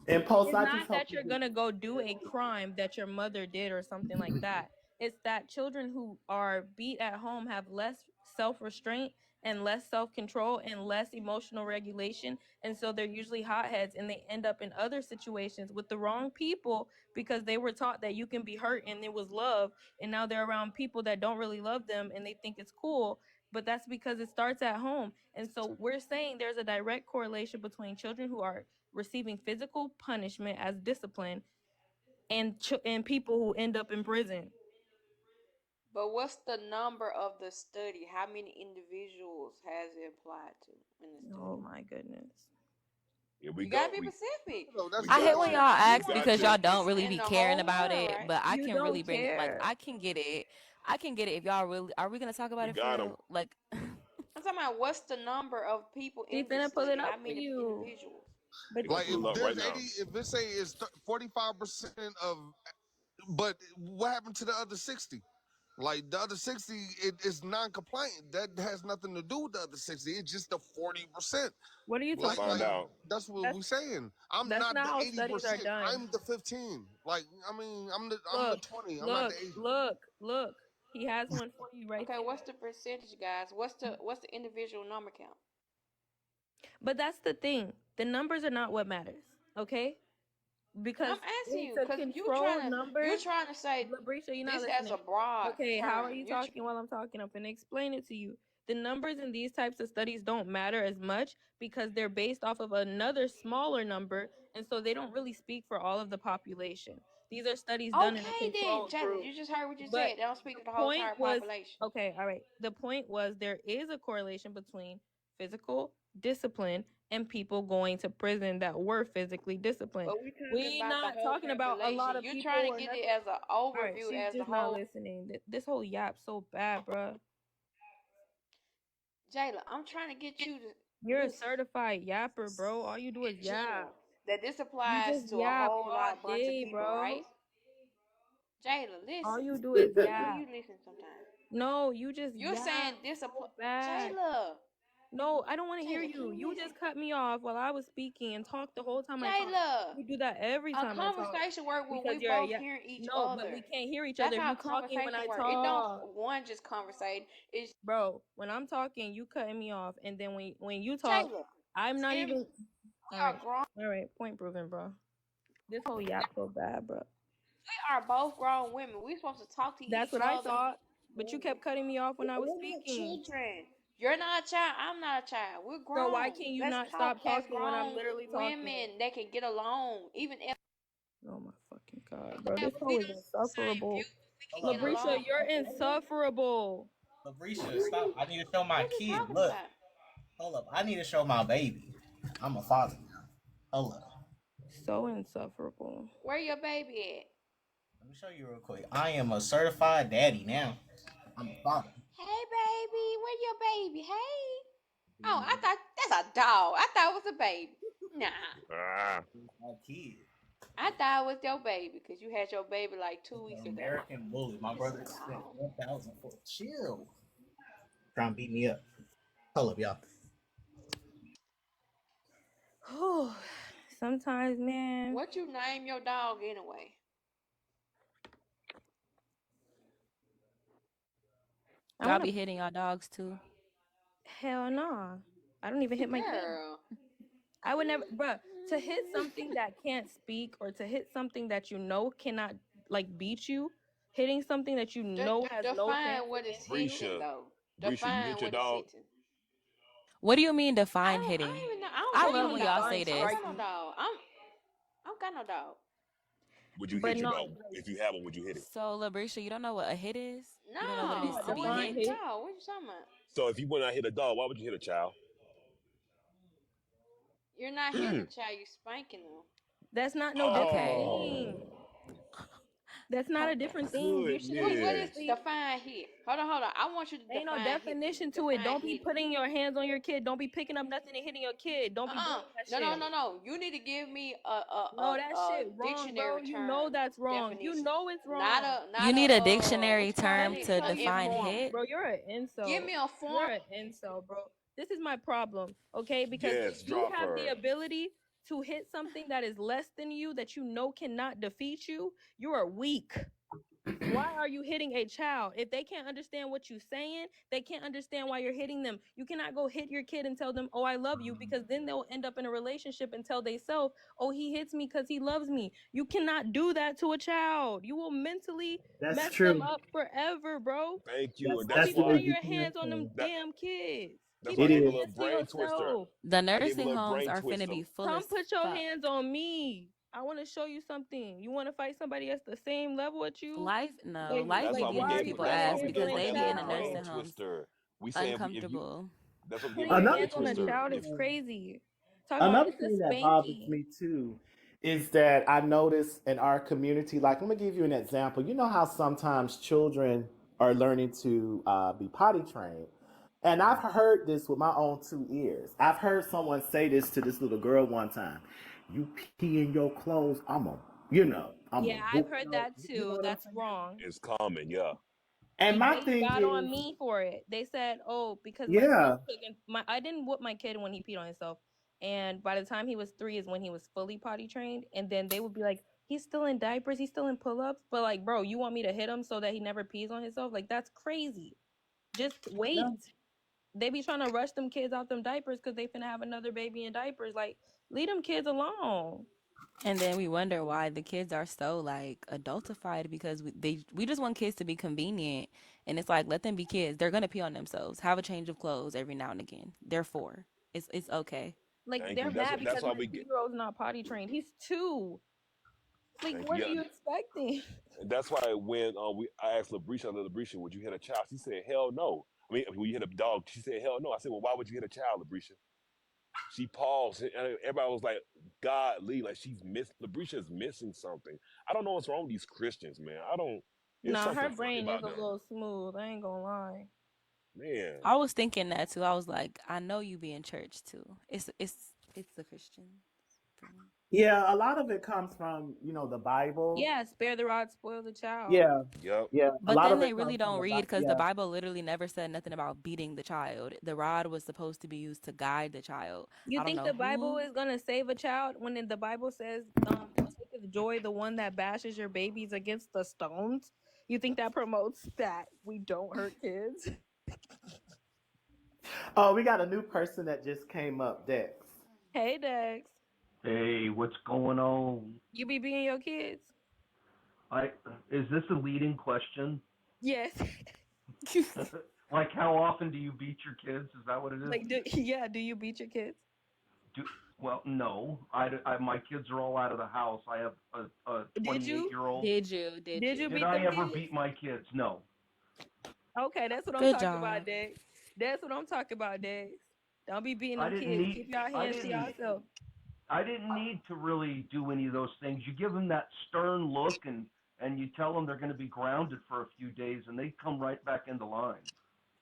and Post, It's I just not hope that you you're get. gonna go do a crime that your mother did or something like that. It's that children who are beat at home have less self-restraint and less self-control and less emotional regulation, and so they're usually hotheads and they end up in other situations with the wrong people because they were taught that you can be hurt and it was love, and now they're around people that don't really love them and they think it's cool, but that's because it starts at home. And so we're saying there's a direct correlation between children who are receiving physical punishment as discipline and people who end up in prison. But what's the number of the study? How many individuals has it applied to in the Oh study? my goodness. Here we You gotta go. be Pacific. No, that's We I You hate got when want you. y'all you ask We want got because you. y'all don't justice really in be the caring whole about world, it, right? but I You can really don't bring it. Like care. I can get it. I can get it if y'all really are. We gonna talk about We it for got him. real? Like, I'm talking about what's the number of people She in the finna pull it study? up How for many you. individuals? But They're gonna like pull if it up right there's now. 80, if they say it's 45% of, but what happened to the other 60? Like the other 60, it is non-compliant. That has nothing to do with the other 60. It's just the 40%. What are you We'll talking find about? out. That's what That's we're saying. I'm that's not not the how studies are 80%. done. I'm the 15. Like, I mean, I'm the Look, 20. I'm not the look, 80. look, look. He has one for you right Okay, there. what's the percentage, guys? What's the individual number count? But that's the thing. The numbers are not what matters. Okay? Because I'm asking it's you a because controlled number. you're trying to say Labrisha, you're not this as a listening. broad Okay, how are term. you talking while I'm talking? I'm gonna explain it to you. The numbers in these types of studies don't matter as much because they're based off of another smaller number, and so they don't really speak for all of the population. These are studies done in a Okay then, controlled Jalen, group. you just heard what you But said. They don't speak the to the whole point entire was population. okay, all right. The point was there is a correlation between physical discipline and people going to prison that were physically disciplined. But we're talking We about the not whole talking about a lot population. of You're people trying to or get it nothing. as an All right, overview she's as a just not whole. listening. This whole yap so bad, bruh. Jayla, I'm trying to get you to You're a listen. certified yapper, bro. All you do is Get you yap. that this You applies just to a yap whole all lot bunch of day, people, right? bro. Jayla, All listen. you do is Can yap. you listen sometimes? No, you just You're yap saying this so apply. bad. Jayla, No, I don't want to hear Jayla, can you. you You listen? just cut me off while I was speaking and talked the whole time I talked. Jayla, You do that every a time I talk conversation work when because we you're a both yap. hearing each No, but other. we can't hear each That's other. how You talking when conversation I work. It don't talk. one just conversate. It's Bro, when I'm talking, you cutting me off, and then when you talk, Jayla. I'm not Hear me. even. We All are right, grown. all right. Point proven, bro. This whole yap so bad, bro. We are both grown women. We're supposed to talk to That's each what I other. thought, but you kept cutting me off when I was We're not speaking. children. You're not a child. I'm not a child. We're So why grown. can't you Let's not talk stop as talking when I'm grown literally talking? women that can get along. Even if Oh my fucking god, bro. we This don't whole is the same insufferable. views, we can Hold up, get bro. Labrisha, along. you're insufferable. Labrisha, stop. I need to show my What you kid. talking Look. about? Hold up. I need to show my baby. I'm a father now. Hold up. So insufferable. Where your baby at? Let me show you real quick. I am a certified daddy now. I'm a father. Hey baby, where your baby? Hey. Oh, I thought that's a dog. I thought it was a baby. Nah. Ah, My kid. I thought it was your baby because you had your baby like 2 weeks An ago. American bully. My It's a brother spent dog. 1,000 for chill. Trying to beat me up. Hold up, y'all. Sometimes, man. What you name your dog anyway? I Y'all want be to. hitting y'all dogs too. Hell no. I don't even hit my kid. Girl. I would never, bruh. To hit something that can't speak or to hit something that you know cannot like beat you, hitting something that you know has no chance Define what is against you. hitting Brescia. though. Brescia, you Define hit your what is dog. hitting. What do you mean define I hitting? don't even know. I don't I What got do you love no when mean y'all dog. define say I don't this. got no striking? dog. I don't got no dog. Would you But hit your no, dog? If you have one, would you hit it? So, Labrisha, you don't know what a hit is? You don't know you what it talking is No, about to who be is define hit? hitting hit? dog? What you talking about? So if you would not hit a dog, why would you hit a child? You're not hitting a child. You spanking them. That's not no different Okay. thing. Oh, That's not a different thing. You should What is goodness. obviously define hit? Hold on. I want you to ain't no define hit. definition to it. Define Don't be hitting. putting your hands on your kid. Don't be picking up nothing and hitting your kid. Don't be doing that shit. No. You need to give me No, that a shit wrong, bro. dictionary You term know that's wrong. You definition. know it's Not wrong. a You not need a a dictionary what you call Let term me it? to tell A you, define informal. hit. bro, you're an Give incel. me a form. You're an incel, bro. This is my problem, okay? Because if Yes, you drop have the her. ability to hit something that is less than you, that you know cannot defeat you, you are weak. Why are you hitting a child? If they can't understand what you're saying, they can't understand why you're hitting them. You cannot go hit your kid and tell them, oh, I love you, because then they'll end up in a relationship and tell themselves, oh, he hits me because he loves me. You cannot do that to a child. You will mentally That's mess them true. up forever, bro. Thank you. That's And Don't that's be that's the why way putting you your can hands on them say that damn kids. that's Keep why I it your gave a is. little hands to brain twister. yourself. The I gave a nursing little homes brain are finna twister. be full Come as put your fuck. hands on me. I want to show you something. You want to fight somebody that's the same level as you? Life That's be why we getting these gave people putting your ass we hands on because gave a her they that be in little the brain nursing child? homes twister. We saying if you uncomfortable. that's what we gave Putting her the your brain Another hands on a thing, twister. child is If crazy. Talking about another it's a thing that bothers spanky. me too is that I notice in our community, like I'm gonna give you an example. You know how sometimes children are learning to be potty trained, and I've heard this with my own 2 ears. I've heard someone say this to this little girl one time: "You pee in your clothes, I'm a, I'm Yeah, a I've boot heard your," that you know too. what I'm That's saying? wrong. it's common, yeah. And my They thing got on is, me for it. They said, "Oh, because my kid yeah, I didn't whoop my kid when he peed on himself, and by the time he was 3 is when he was fully potty trained." And then they would be like, "He's still in diapers. He's still in pull-ups." But like, bro, you want me to hit him so that he never pees on himself? Like, that's crazy. Just yeah. wait. They be trying to rush them kids out them diapers because they finna have another baby in diapers. Like, leave them kids alone. And then we wonder why the kids are so like adultified because we just want kids to be convenient, and it's like let them be kids. They're gonna pee on themselves. Have a change of clothes every now and again. They're 4. It's okay. Like, Thank they're you. mad That's because why my we get. 2-year-old's not potty trained. He's 2. Like, Thank you. what are Yeah, you expecting? and that's why when I asked Labrisha, would you hit a child? She said, hell no. I mean, when you hit a dog, she said, hell no. I said, well, why would you hit a child, Labrisha? She paused, and everybody was like, God, Lee, like Labrisha's missing something. I don't know what's wrong with these Christians, man. I don't. It's Nah, her something funny brain is about a them, little smooth. I ain't gonna lie. man. I was thinking that too. I was like, I know you be in church too. It's the Christian for me. Yeah, a lot of it comes from, the Bible. Yeah, spare the rod, spoil the child. Yeah, Yep. yeah. A But lot then of they it really comes from don't the read Bible. because the Yeah. Bible literally never said nothing about beating the child. The rod was supposed to be used to guide the child. You I don't think know the Bible who. is gonna save a child when the Bible says, "Taketh joy the one that bashes your babies against the stones"? You think that promotes that we don't hurt kids? Oh, we got a new person that just came up, Dex. Hey, Dex, Hey, what's going on? you be beating your kids? I Is this a leading question? Yes. Like, how often do you beat your kids? Is that what it is? Like, do you beat your kids? Do Well, no. My kids are all out of the house. I have a Did you? 28-year-old. Did you? Did Did you you? Did beat I them ever kids? beat my kids? No. Okay, that's what I'm Good talking about, job. Dex. That's what I'm talking about, Dex. Don't be beating I them didn't kids. need. Keep your I hands to didn't. yourself. I didn't need to really do any of those things. You give them that stern look, and you tell them they're going to be grounded for a few days, and they come right back into line.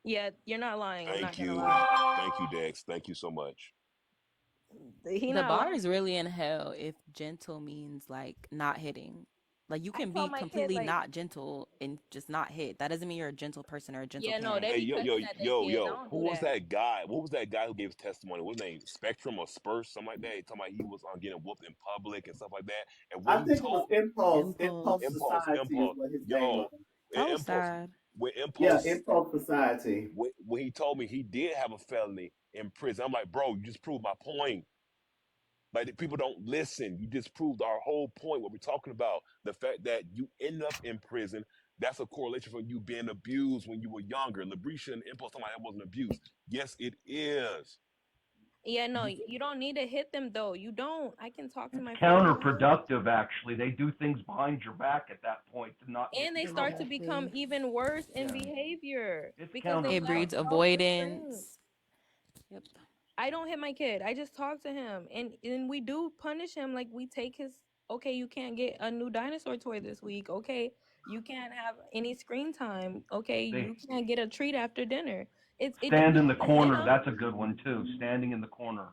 Yeah, you're not lying. I'm not Thank gonna you. lie. Thank you, Dex. Thank you so much. He The not bar lying. is really in hell if gentle means like not hitting. Like you I can tell be my kids completely like, not gentle and just not hit. That doesn't mean you're a gentle person or a gentle yeah, no, they parent. Hey, be yo, yo, cussing at their yo, kids. I yo. don't Who do was that. that guy? What was that guy who gave his testimony? What was his name? Spectrum or Spurs, something like that. He talking about he was getting whooped in public and stuff like that. And when I he think it was told Impulse. Impulse Impulse. Society is Impulse, what his name yo, was. That was Impulse, sad. when Yeah, Impulse, Impulse Society. when he told me he did have a felony in prison, I'm like, bro, you just proved my point. Like people don't listen. You just proved our whole point. What we're talking about, the fact that you end up in prison. That's a correlation from you being abused when you were younger. Labrisha and Impulse talking about that wasn't abuse. Yes, it is. Yeah, no, You, you don't need to hit them though. You don't. I can talk to It's my 4-year-old, counterproductive, actually. They do things behind your back at that point to not get and in they start to trouble. become Exactly. even worse in Yeah, behavior it's because they It lack breeds counterproductive. self-restraint. avoidance. Yep. I don't hit my kid. I just talk to him, and we do punish him. Like, we take his. Okay, you can't get a new dinosaur toy this week. Okay, you can't have any screen time. Okay, They you can't get a treat after dinner. It stand we in the don't hit corner. him. That's a good one too. Standing in the corner.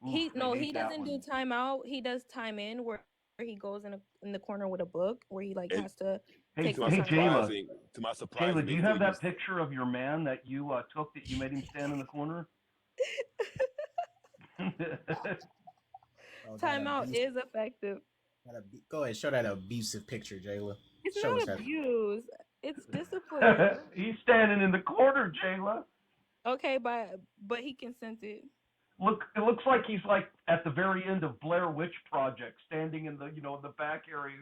Oof, He they no, he hate that doesn't do one. timeout. He does time in where he goes in the corner with a book where he like and has to Hey, take to some my hey, time out. Jayla. surprising, to my surprising, Jayla, do they you still have use. that picture of your man that you took that you made him stand in the corner? Oh, that Timeout abuse. is effective. Go ahead, show that abusive picture, Jayla. It's Show us not that. abuse. It's discipline. He's standing in the corner, Jayla. Okay, but he consented. Look, it looks like he's like at the very end of Blair Witch Project, standing in the in the back area.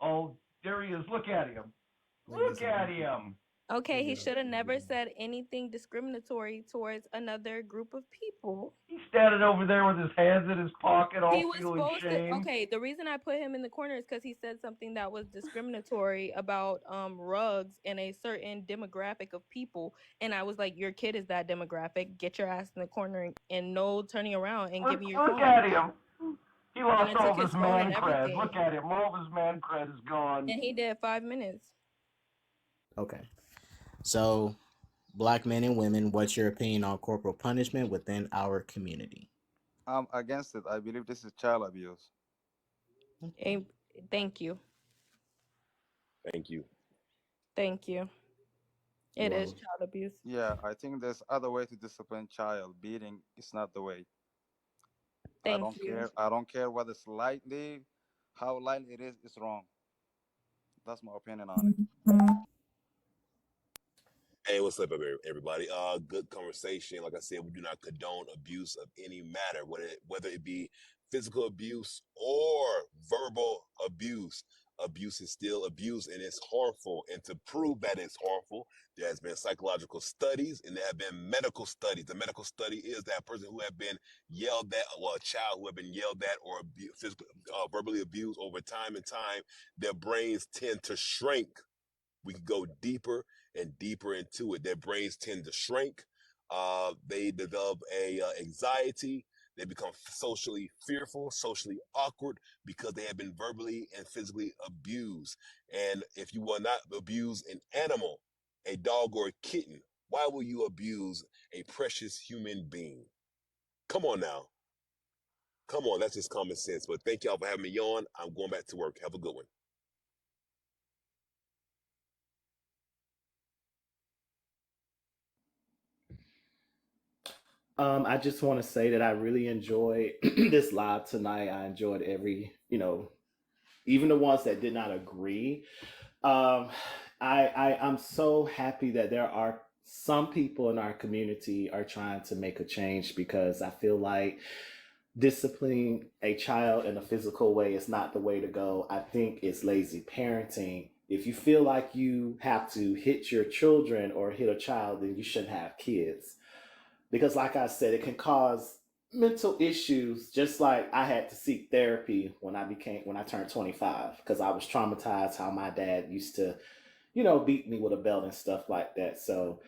Oh, there he is. Look at him. Look at Look this at abusive. him. Okay, Look he at should have never this. said anything discriminatory towards another group of people. He's standing over there with his hands in his pocket, He all was feeling supposed to. shame. Okay, the reason I put him in the corner is because he said something that was discriminatory about rugs and a certain demographic of people, and I was like, "Your kid is that demographic. Get your ass in the corner and no turning around and give me your Look phone." at him. He And I lost all took of his his phone and man cred. everything, Look at him. All of his man cred is gone. and he did 5 minutes. Okay. So, black men and women, what's your opinion on corporal punishment within our community? I'm against it. I believe this is child abuse. Okay. Thank you, Thank you. thank you. It is Well, child abuse. Yeah, I think there's other way to discipline child. Beating is not the way. I Thank don't you. care. I don't care whether it's lightly, how lightly it is. It's wrong. That's my opinion on it. Hey, what's up, everybody? Good conversation. Like I said, we do not condone abuse of any matter, whether it be physical abuse or verbal abuse. Abuse is still abuse, and it's harmful. And to prove that it's harmful, there has been psychological studies, and there have been medical studies. The medical study is that a person who have been yelled at, or a child who have been yelled at or verbally abused over time and time, their brains tend to shrink. We could go deeper and deeper into it. Their brains tend to shrink. They develop a anxiety. They become socially fearful, socially awkward because they have been verbally and physically abused. And if you will not abuse an animal, a dog or a kitten, why will you abuse a precious human being? Come on now. Come on, that's just common sense. But thank y'all for having me on. I'm going back to work. Have a good one. I just want to say that I really enjoyed this live tonight. I enjoyed every, even the ones that did not agree. Um, I'm so happy that there are some people in our community are trying to make a change, because I feel like disciplining a child in a physical way is not the way to go. I think it's lazy parenting. If you feel like you have to hit your children or hit a child, then you shouldn't have kids. Because, like I said, it can cause mental issues. Just like I had to seek therapy when I turned 25, because I was traumatized how my dad used to, beat me with a belt and stuff like that. So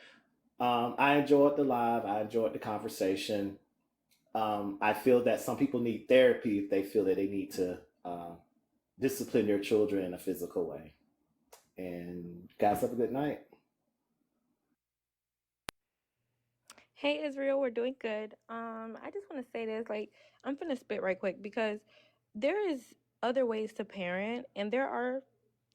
I enjoyed the live. I enjoyed the conversation. I feel that some people need therapy if they feel that they need to discipline their children in a physical way. And guys, have a good night. Hey Israel, we're doing good. I just want to say this, like, I'm gonna spit right quick because there is other ways to parent, and there are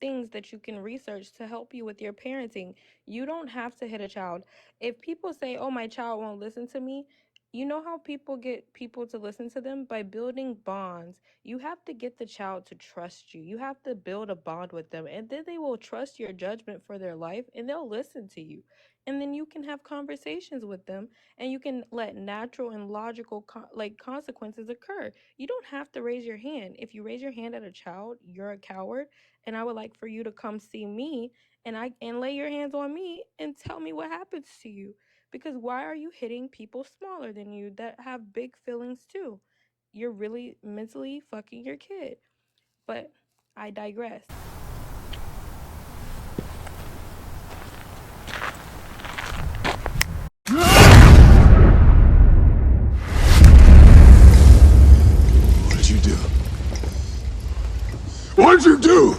things that you can research to help you with your parenting. You don't have to hit a child. If people say, "Oh, my child won't listen to me," you know how people get people to listen to them? By building bonds. You have to get the child to trust you. You have to build a bond with them, and then they will trust your judgment for their life, and they'll listen to you. And then you can have conversations with them, and you can let natural and logical consequences occur. You don't have to raise your hand. If you raise your hand at a child, you're a coward, and I would like for you to come see me, and lay your hands on me and tell me what happens to you. Because why are you hitting people smaller than you that have big feelings too? You're really mentally fucking your kid. But I digress. What did you do? What did you do?